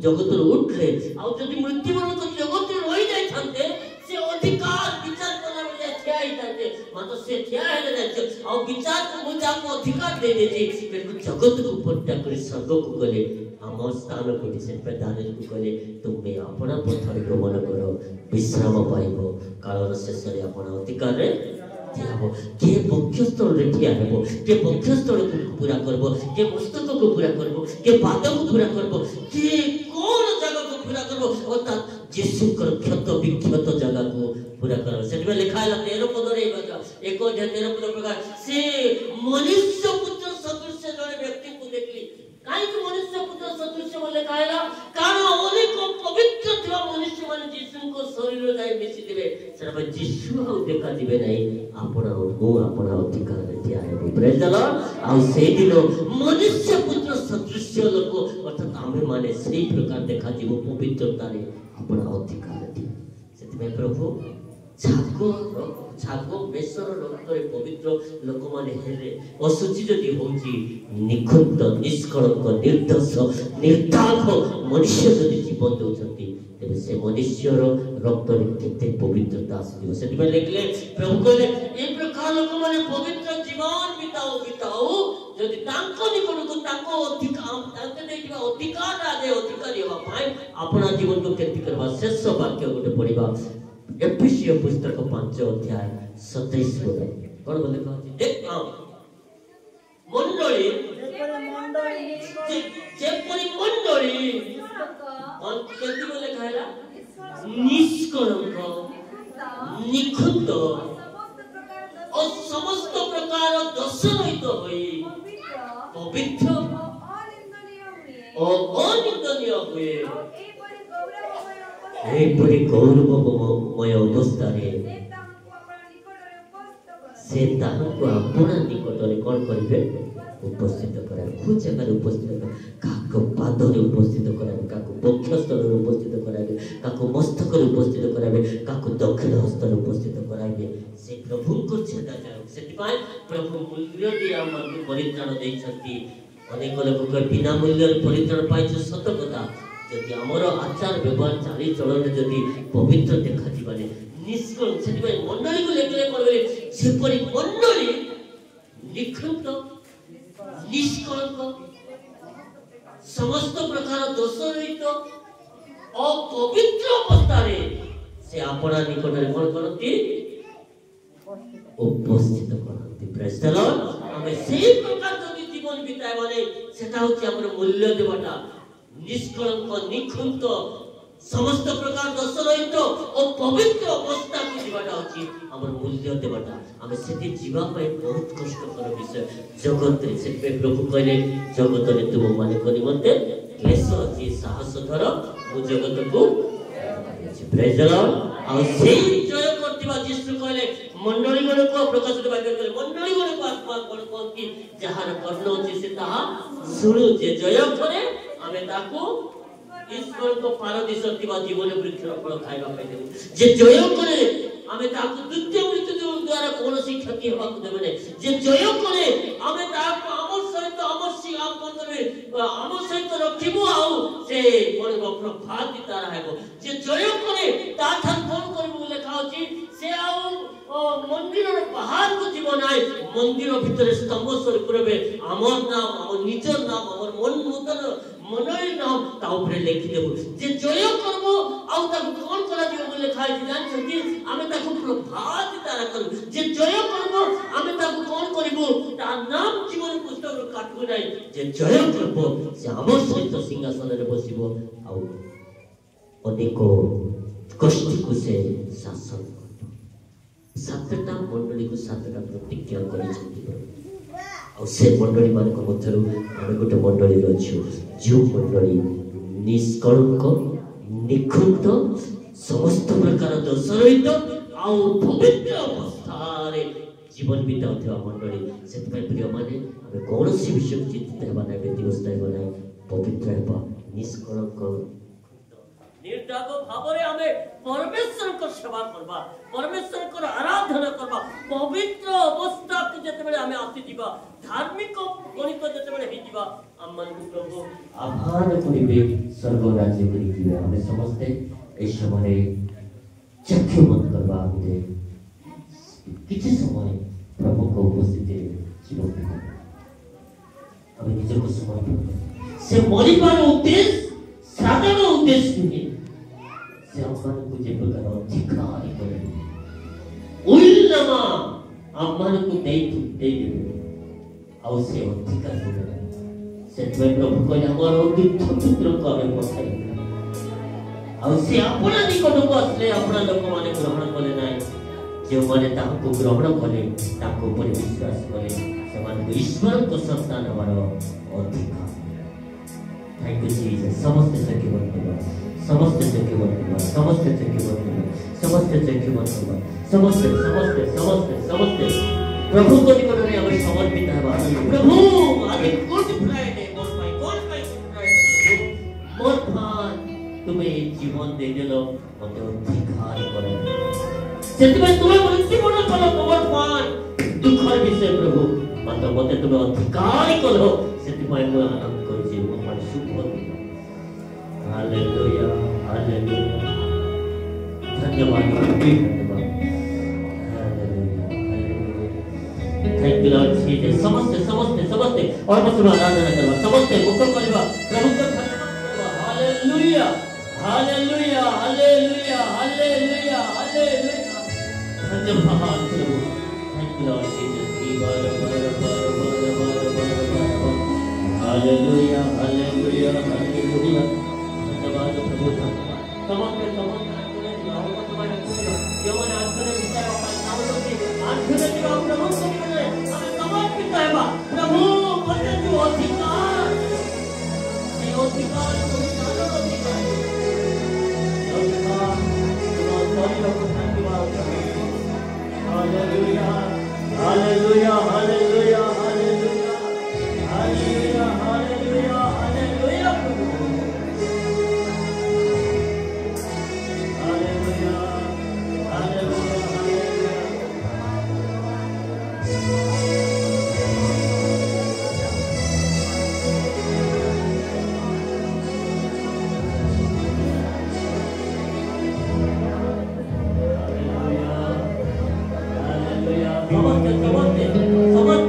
ଜଗତରୁ ଉଠିଲେ। ଆଉ ଯଦି ମୃତ୍ୟୁବରଣ କରି ଜଗତରେ ରହିଯାଇଥାନ୍ତେ ସେ ଅଧିକାର ବିଚାର କଲା ବେଳେ ଠିଆ ହେଇଥାନ୍ତେ, ମାତ୍ର ସେ ଠିଆ ହେଲେ ନାହିଁ। ଆଉ ବିଚାରକୁ ମୁଁ ଯାହାକୁ ଅଧିକାର ଦେଇଦେଇଛି କିନ୍ତୁ ଜଗତକୁ ପରିତ୍ୟାଗ କରି ସ୍ୱର୍ଗକୁ ଗଲେ, ଆମ ସ୍ଥାନ କୋଠି। ସେଥିପାଇଁ ଦାନିଏଲକୁ କହିଲେ ତୁମେ ଆପଣା ପଥରେ ଗମନ କର, ବିଶ୍ରାମ ପାଇବ, କାଳର ଶେଷରେ ଆପଣ ଅଧିକାରରେ ଠିଆ ହେବ। କିଏ ବକ୍ଷସ୍ଥଳରେ ଠିଆ ହେବ, କିଏ ବକ୍ଷସ୍ଥଳକୁ ପୁରା କରିବ, କିଏ ମସ୍ତକକୁ ପୁରା କରିବ, କିଏ ପାଦକୁ ପୁରା କରିବ, କିଏ କଣ ଜାଗାକୁ ପୁରା କରିବ, ଅର୍ଥାତ୍ ଯୀଶୁଙ୍କର କ୍ଷତ ବିକ୍ଷତ ଜାଗାକୁ ପୁରା କରିବ। ସେଥିପାଇଁ ଲେଖା ହେଲା 13 ପଦରେ 1 ଅଧ୍ୟାୟ 13 ପଦ ପ୍ରକାର ସେ ମନୁଷ୍ୟ ପୁତ୍ର ସଦୃଶ ଜଣେ ବ୍ୟକ୍ତିକୁ ଦେଖିଲି। କାହିଁକି ମନୁଷ୍ୟ ପୁତ୍ର ସଦୃଶ ବୋଲି ଲେଖା ହେଲା? କାରଣ ଅନେକ ପବିତ୍ର ଥିବା ମନୁଷ୍ୟମାନେ ଯୀଶୁଙ୍କ ଶରୀର ଯାଇ ମିଶିଥିବେ। ସେଟା ଯୀଶୁ ଆଉ ଦେଖାଯିବେ ନାହିଁ, ଆପଣ ଅଧିକାରରେ ଠିଆ ହେବେ। ପ୍ରେଜ୍ ଦ ଲର୍ଡ। ଆଉ ସେଇଦିନ ମନୁଷ୍ୟ ପୁତ୍ର ସଦୃଶ ଲୋକ ଅର୍ଥାତ୍ ଆମେ ମାନେ ସେଇ ପ୍ରକାର ଦେଖାଯିବ ପବିତ୍ରତାରେ, ଆପଣ ଅଧିକାରରେ। ସେଥିପାଇଁ ପ୍ରଭୁ ଛାଗ ବେଶର ରକ୍ତରେ ପବିତ୍ର ଲୋକମାନେ ହେଲେ, ଅଶୁଚି ଯଦି ହଉଛି ନିଖୁନ୍ତ ନିଷ୍କଳଙ୍କ ନିର୍ଦ୍ଦୋଷ ନିର୍ଦାଗ ମନୁଷ୍ୟ ଯଦି ଜୀବନ ଦଉଛନ୍ତି, ତେବେ ସେ ମନୁଷ୍ୟର ରକ୍ତରେ କେତେ ପବିତ୍ରତା ଆସିଯିବ। ସେଥିପାଇଁ ଲେଖିଲେ ପ୍ରଭୁ କହିଲେ ଏ ପ୍ରକାର ଲୋକମାନେ ପବିତ୍ର ଜୀବନ ବିତାଉ ଯଦି ତାଙ୍କ ନିକଟକୁ ତାଙ୍କ ଦେଇଥିବା ଅଧିକାର ଆଗେ ଅଧିକାରୀ ହେବା ପାଇଁ ଆପଣା ଜୀବନକୁ କେମିତି କରିବା। ଶେଷ ବାକ୍ୟ ଗୋଟେ ପଢିବା, ଏଫେସୀୟ ପୁସ୍ତକ 5 ଅଧ୍ୟାୟ 27 ପଦ। କଣ ବୋଲେ କହୁଛି, ଦେଖ ମଣ୍ଡଳୀ ଯେପରି ମଣ୍ଡଳୀ କେମିତି ବୋଲେ ଖାଇଲା ନିଷ୍କଳଙ୍କ ନିଖୁନ୍ଦ ଓ ସମସ୍ତ ପ୍ରକାର ଦୋଷ ରହିତ ହୋଇ ପବିତ୍ର ଓ ଅନିନ୍ଦନୀୟ ହୁଏ। ଏହିପରି ଗୌରବମୟ ଅବସ୍ଥାରେ ସେ ତାହାଙ୍କୁ ଆପଣା ନିକଟରେ କଣ କରିବେ, ଉପସ୍ଥିତ କରାଇବେ। କୋଉ ଜାଗାରେ ଉପସ୍ଥିତ କରାଇବେ? କାହାକୁ ପାଦରେ ଉପସ୍ଥିତ କରାଇବେ, କାହାକୁ ବକ୍ଷସ୍ଥଳରେ ଉପସ୍ଥିତ କରାଇବେ, କାହାକୁ ମସ୍ତକରେ ଉପସ୍ଥିତ କରାଇବେ, କାହାକୁ ଦକ୍ଷିଣ ହସ୍ତରେ ଉପସ୍ଥିତ କରାଇବେ। ସେ ପ୍ରଭୁଙ୍କ ଛେଦା ଯାଉ। ସେଥିପାଇଁ ପ୍ରଭୁ ମୂଲ୍ୟ ଦେଇ ଆମକୁ ପରିତ୍ରାଣ ଦେଇଛନ୍ତି। ଅନେକ ଲୋକ ବିନା ମୂଲ୍ୟରେ ପରିତ୍ରାଣ ପାଇଛୁ, ସତ କଥା। ଯଦି ଆମର ଆଚାର ବ୍ୟବହାର ଚାଲିଚଳନରେ ଯଦି ପବିତ୍ର ଦେଖାଯିବାନି ନିଷ୍କଳ, ସେଥିପାଇଁ ମଣ୍ଡଳୀକୁ ଲେଖିଲେ କହିଲେ ସେପରି ମଣ୍ଡଳୀ ନିଖୁନ୍ତ ନିଷ୍କଳଙ୍କ ସମସ୍ତ ପ୍ରକାର ଦୋଷ ରହିତ ଅପବିତ୍ର ଅବସ୍ଥାରେ ସେ ଆପଣା ନିକଟରେ କଣ କରନ୍ତି, ଉପସ୍ଥିତ କରନ୍ତି। ପ୍ରେଜ୍ ଦ ଲର୍ଡ। ଆମେ ସେଇ ପ୍ରକାର ଯଦି ଜୀବନ ବିତାଏ ମାନେ ସେଟା ହଉଛି ଆମର ମୂଲ୍ୟ ଦେବାଟା। ନିଷ୍କଳଙ୍କ ନିଖୁନ୍ତ ସମସ୍ତ ପ୍ରକାର ଦୋଷ ରହିତ ଓ ପବିତ୍ର ଅବସ୍ଥାକୁ ଯିବାଟା ହଉଛି ଆମର ମୂଲ୍ୟ ଦେବାଟା। ଆମେ ସେଠି ଯିବା ପାଇଁ ବହୁତ କଷ୍ଟକର ବିଷୟ ଜଗତରେ। ସେଥିପାଇଁ ପ୍ରଭୁ କହିଲେ ଜଗତରେ ତୁମମାନଙ୍କ ନିମନ୍ତେ କ୍ଲେଶ ଅଛି, ସାହସ ଧର, ମୁଁ ଜଗତକୁ ପ୍ରେଜ୍ ଦ ଲର୍ଡ। ଆଉ ସେଇ ଜୟ କରିଥିବା ଯୀଶୁ କହିଲେ ମଣ୍ଡଳୀ ମାନଙ୍କୁ ପ୍ରକାଶିତ ବାକ୍ୟ କହିଲେ ମଣ୍ଡଳୀ ମାନଙ୍କୁ ଆତ୍ମା କଣ କହନ୍ତି, ଯାହାର କର୍ଣ୍ଣ ଅଛି ସେ ତାହା ଶୁଣୁ। ଯେ ଜୟ କରେ ଆମେ ତାକୁ ଈଶ୍ୱରଙ୍କ ପାରଦୀଶ ଥିବା ଜୀବନ ବୃକ୍ଷର ଫଳ ଖାଇବା ପାଇଁ ଦେବୁ। ଯେ ଜୟ କରେ ଆମେ ତାକୁ ଦ୍ୱିତୀୟ ମୃତ୍ୟୁ ଦ୍ୱାରା କୌଣସି କ୍ଷତି ହେବାକୁ ଦେବେ ନାହିଁ। ଯେ ଜୟ କରେ ଆମେ ତାକୁ ଆମ ସହିତ ରଖିବୁ, ଆଉ ସେ ପ୍ରଭାତି ତାର ହେବ। ଯେ ଜୟ କରେ ତା ଠାରୁ କଣ କରିବୁ ଲେଖା ଅଛି, ସେ ଆଉ ମନ୍ଦିରର ବାହାରକୁ ଯିବ ନାହିଁ, ମନ୍ଦିର मंदिर भितर स्तंभ स्वरूप रहे आमर नाम आम निजर नाम आम मन मतन मनरी नाम ता ऊपर लिखि देबो जे जय करबो आ ताको कोन करा दिबो बोले लिखा है जान छथि आमे ताको प्रभात तारा करू जे जय करबो आमे ताको कोन करबो ता नाम जीवन पुस्तक काटबो नै जे जय करबो से आमर सहित सिंहासन रे बसिबो आ अनेको कष्ट को से शासन करबो सातटा मंडली को सातटा प्रतिज्ञा करि छथि और से मंडली मान को मध्यरु आमे गोटे मंडली अछि जो मंडली निष्कलंक निखुंत समस्त प्रकार दोष रहित आ पवित्र अवस्था रे जीवन बिताउଥିବା मंडली सेतपय प्रिय माने आमे कोनोसी विषय चिंतित हेबा नै व्यतिग्रस्त हेबा नै पवित्र हेबा निष्कलंक निर्दाग भावरे हमें परमेश्वर को सेवा करबा परमेश्वर को आराधना करबा पवित्र अवस्था को जते बेले हमें आसी दिबा धार्मिक गणित जते बेले हि दिबा हमन को प्रभु आभार करिबे स्वर्ग राज्य करि दिबे हमें समझते ए समय चक्के मत करबा दे किछि समय प्रभु को उपस्थिति जीवन बिता हमें निज को समर्पण से मरिबार उद्देश्य साधारण उद्देश्य नहीं से अम्मान को जे प्रकार अधिकार करे उल्लमा अम्मान को दे दे आउ से अधिकार करे से प्रभु को हमर तीर्थ पुत्र को हमें पठाई आउ से अपना निकट को असले अपना लोक माने ग्रहण कले नाही जे माने ताको ग्रहण कले ताको पर विश्वास कले से मान ईश्वर को संतान हमारो अधिकार थैंक यू जीसस समस्त चक्के बंद समस्त चक्के बंद समस्त चक्के बंद समस्त चक्के बंद समस्त समस्त समस्त समस्त प्रभु को निकट रे हम समर्पित हेबा प्रभु आज गुड फ्राइडे मोर पाई फ्राइडे मोर भान तुम्हें जीवन दे देलो मते अधिकार करे सेतिबे तुम्हें मृत्यु बड़ कलो मोर भान दुख विषय प्रभु मते तुम्हें अधिकार करो सेतिबे मो आनंद कर जीवन हालेलुया हालेलुया धन्यवाद धन्यवाद थैंक यू लॉर्ड जीसस समस्त समस्त समस्त और बस आराधना करवा समस्त मुख करवा प्रभु को धन्यवाद करवा hallelujah hallelujah hallelujah hallelujah hallelujah धन्यवाद प्रभु थैंक यू लॉर्ड जीसस की बार हालेलुया हालेलुया हालेलुया धन्यवाद प्रभु धन्यवाद समस्त समस्त तुम्हें तुम्हारे केवल आत्मा विचार और सामने के आत्मा के प्रभु को मिले हमें समर्पित है प्रभु बोले जो अधिकार ये अधिकार को निकालो अधिकार तो धन्यवाद hallelujah hallelujah hallelujah hallelujah hallelujah hallelujah hallelujah hallelujah hallelujah समस्त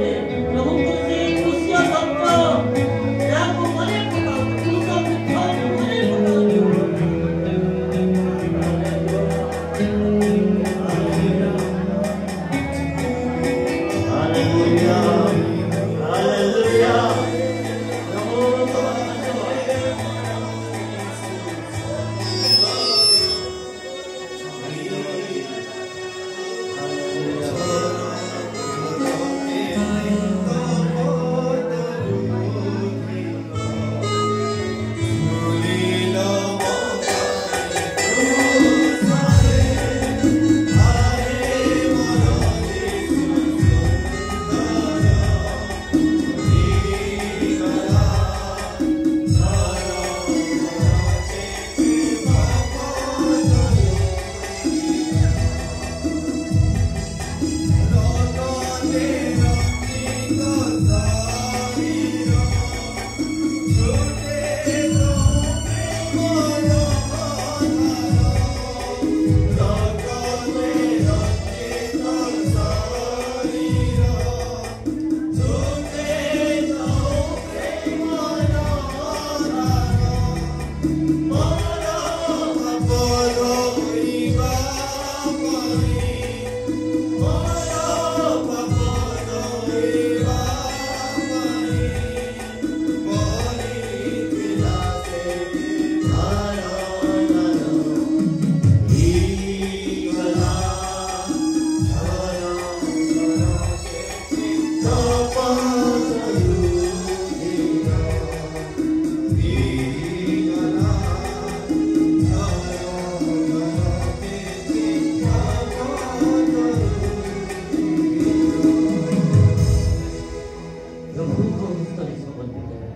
प्रभु को हस्तरे समर्पित है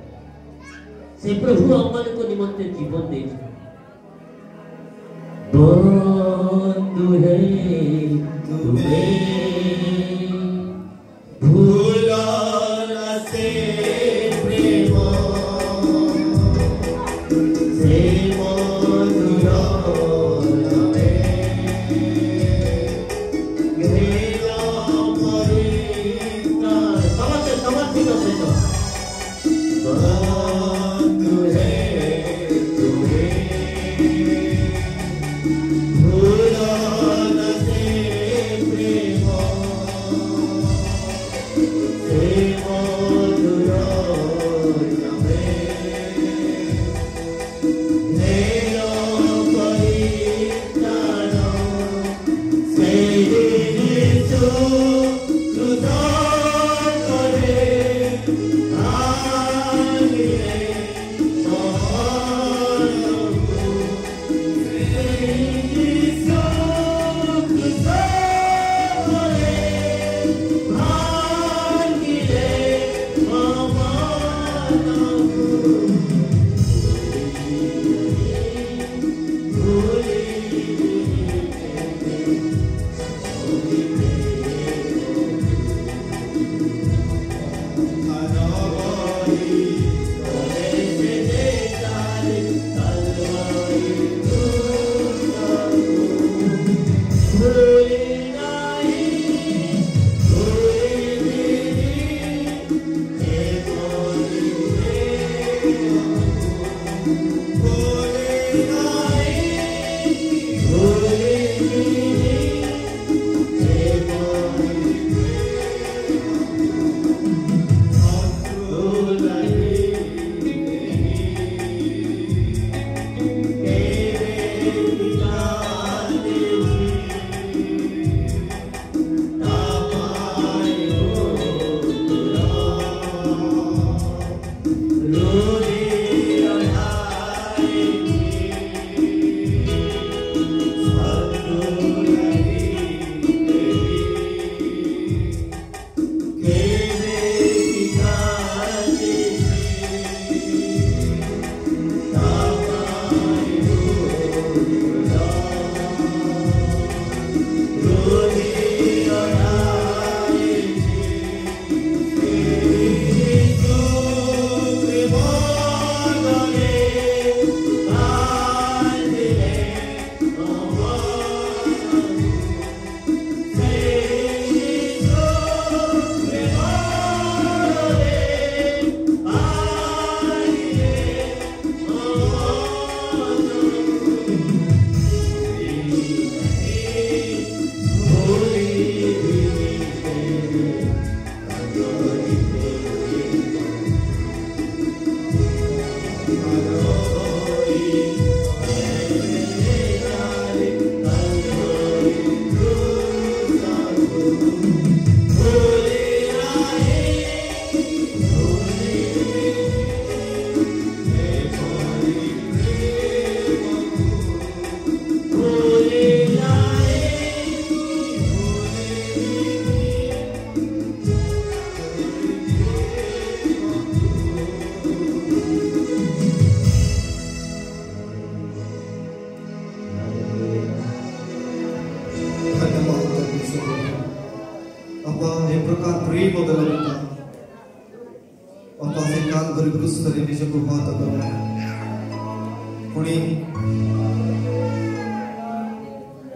से प्रभु अमन को निमंत्रण जीवन दे बंधु है तुम्हें भूला न से प्रेम से मधुरा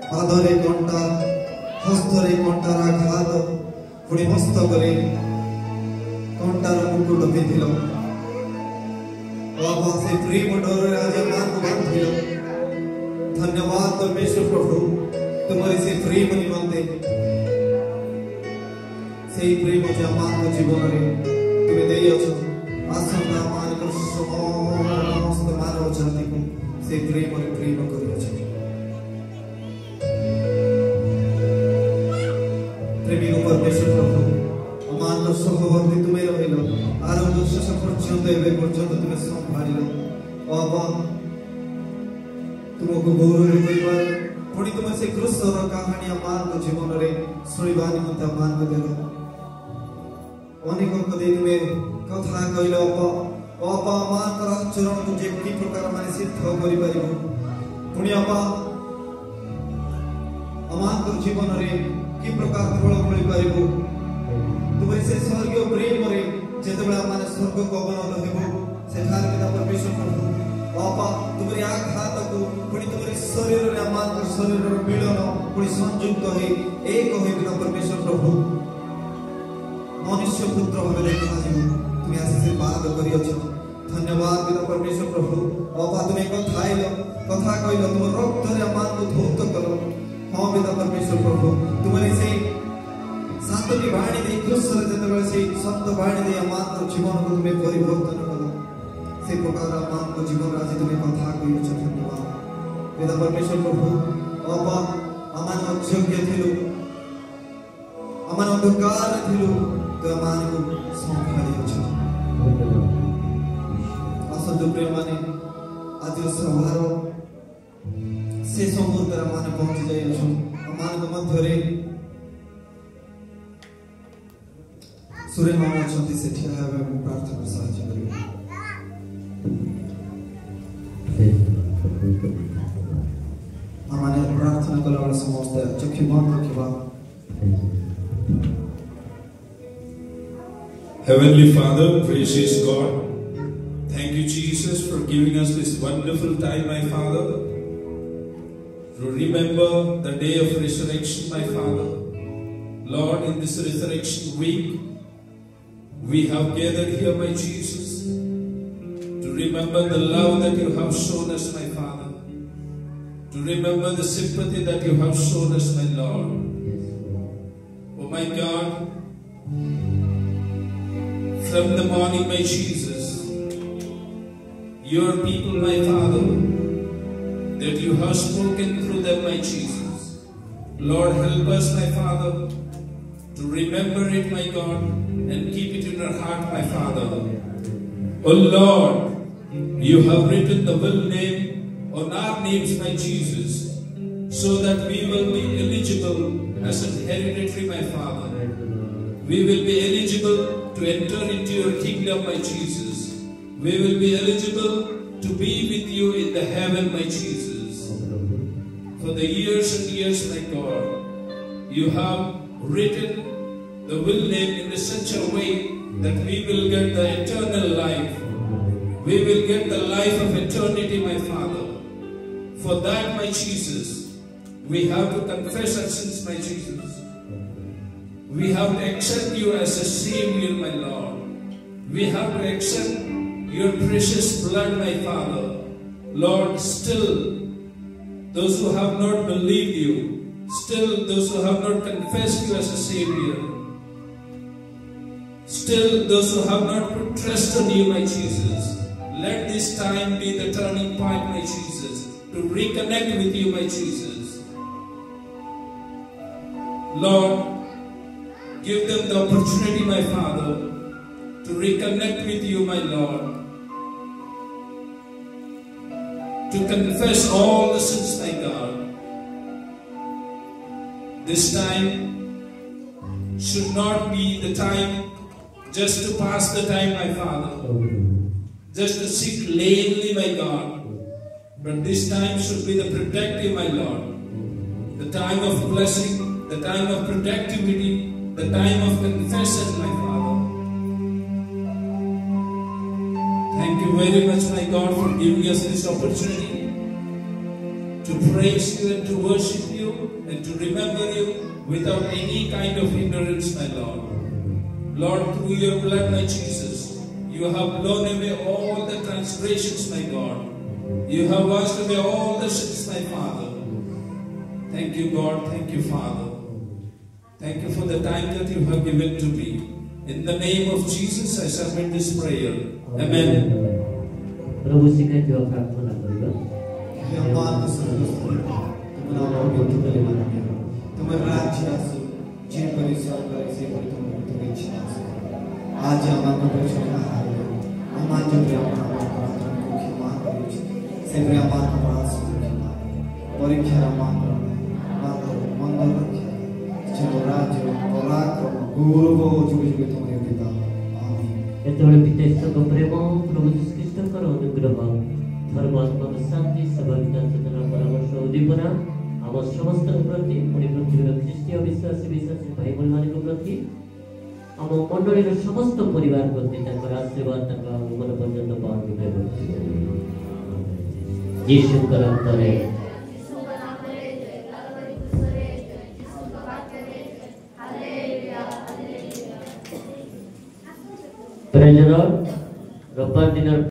पादरे कंटा हस्तरे कंटार आघात पुणी मस्तकरे कंटार मुकुट पिंधिल बाबा से प्रेम डोरे राजा मान बांधिल धन्यवाद परमेश्वर प्रभु तुम्हारी से प्रेम निमंते से प्रेम जे मान जीवन रे तुमे देई अछ आसना मान समस्त मानव जाति को से प्रेम रे प्रेम करि अछ प्रेमी परमेश्वर प्रभु अमान सहवर्ती तुम्हें रहिल आरंभ शेष पर्यंत एवं पर्यंत तुम्हें संभाल बाबा तुमको गौरव कहिबार पुणी तुम से क्रूसर कहानी अमान जीवन रे सुनिबा निमंते अमान को देल अनेक कदे तुमे कथा कहले अपा मानकर आचरण को जे कि प्रकार माने सिद्ध करि परिबो पुणी अपा अमानकर जीवन रे कि प्रकार फल फଳି परिबो तुमे से स्वर्गीय प्रेम रे जेतबेला माने स्वर्ग को अवनत हेबो सेठार पिता परमेश्वर प्रभु अपा तुमरी आघात को पुणी तुमरी शरीर रे अमानकर शरीर रे मिलन पुणी संयुक्त हे एक हे पिता परमेश्वर प्रभु मनुष्य पुत्र भावे देखा जीव तुम्हें आशीर्वाद करियछ धन्यवाद पिता परमेश्वर प्रभु अपा तुम्हें कथा कहलो तुम रक्त रे अमान को धौत करो हां पिता परमेश्वर प्रभु तुम्हारी से शांति वाणी दे क्रूसर जतबेले से सत्य वाणी दे अमान को जीवन को तुम्हें परिवर्तन करो से प्रकार अमान को जीवन आज तुम्हें कथा कहलो धन्यवाद पिता परमेश्वर प्रभु अपा अमान अयोग्य थिलु अमान अंधकार थिलु तो अमान को संभाली अछि असंत प्रेम माने आज सभार से मुहूर्त माने पहुंच जाय अछि अमान को मध्य रे सूर्य मामा चंदी से ठिया हेबे मु प्रार्थना साहाय्य करियो अमान प्रार्थना कला वाला समस्त चक्षु बंद रखिबा Heavenly Father, gracious God, thank you, Jesus, for giving us this wonderful time, my Father, to remember the day of resurrection, my Father. Lord, in this resurrection week, we have gathered here, my Jesus, to remember the love that you have shown us, my Father, to remember the sympathy that you have shown us, my Lord. Oh, my God, from the morning, my Jesus, your people, my Father, that you have spoken through them, my Jesus. Lord, help us, my Father, to remember it, my God, and keep it in our heart, my Father. Oh Lord, you have written the will name on our names, my Jesus, so that we will be eligible as an hereditary, my Father. We will be eligible to enter into your kingdom, my Jesus. We will be eligible to be with you in the heaven, my Jesus. For the years and years, my God, you have written the will name in such a way that we will get the eternal life. We will get the life of eternity, my Father. For that, my Jesus, we have to confess our sins, my Jesus. We have to accept you as a Savior, my Lord. We have to accept your precious blood, my Father. Lord, still, those who have not believed you, still those who have not confessed you as a Savior, still those who have not put trust on you, my Jesus, let this time be the turning point, my Jesus, to reconnect with you, my Jesus. Lord, give them the opportunity, my Father, to reconnect with you, my Lord, to confess all the sins, my God. This time should not be the time just to pass the time, my Father, just to sit lamely, my God, but this time should be the productive, my Lord, the time of blessing, the time of productivity, the time of confession, my Father. Thank you very much, my God, for giving us this opportunity to praise you and to worship you and to remember you without any kind of hindrance, my Lord. Lord, through your blood, my Jesus, you have blown away all the transgressions, my God. You have washed away all the sins, my Father. Thank you, God. Thank you, Father. Thank you for the time that you have given to me. In the name of Jesus, I submit this prayer. Amen. प्रभु सिखाई दियो प्रार्थना करियो हे अमान को सर्वस्वी तुम्हारा पवित्र बलिदान तुम्हारा राज्य आसु जे परिश्रम करे से परि तुम्हारी इच्छा आसु आज अमान को परिश्रम हार अमान जो प्रेम प्रार्थना को क्षमा करियो से प्रेम अमान को आसु परीक्षा अमान मंगल रखे जो राज्य पराक्रम गौरव जुग जुग तुम्हारे पिता ଏତେବେଳେ ପିତାଙ୍କ ପ୍ରେମ ପ୍ରଭୁ ଯୀଶୁଖ୍ରୀଷ୍ଟଙ୍କର ଅନୁଗ୍ରହ ଧର୍ମାତ୍ମାର ଶାନ୍ତି ସ୍ୱାଭାବିକ ଚେତନା ପରାମର୍ଶ ଉଦ୍ଦୀପନା ଆମ ସମସ୍ତଙ୍କ ପ୍ରତି ପୁଣି ପୃଥିବୀର ଖ୍ରୀଷ୍ଟୀୟ ବିଶ୍ୱାସୀ ଭାଇ ଭଉଣୀମାନଙ୍କ ପ୍ରତି ଆମ ମଣ୍ଡଳୀର ସମସ୍ତ ପରିବାର ପ୍ରତି ତାଙ୍କର ଆଶୀର୍ବାଦ ତାଙ୍କ ଆଗମନ ପର୍ଯ୍ୟନ୍ତ ପାଳନ ଯୀଶୁଙ୍କର ନାମରେ ପ୍ରେଜର ରବିବାର ଦିନ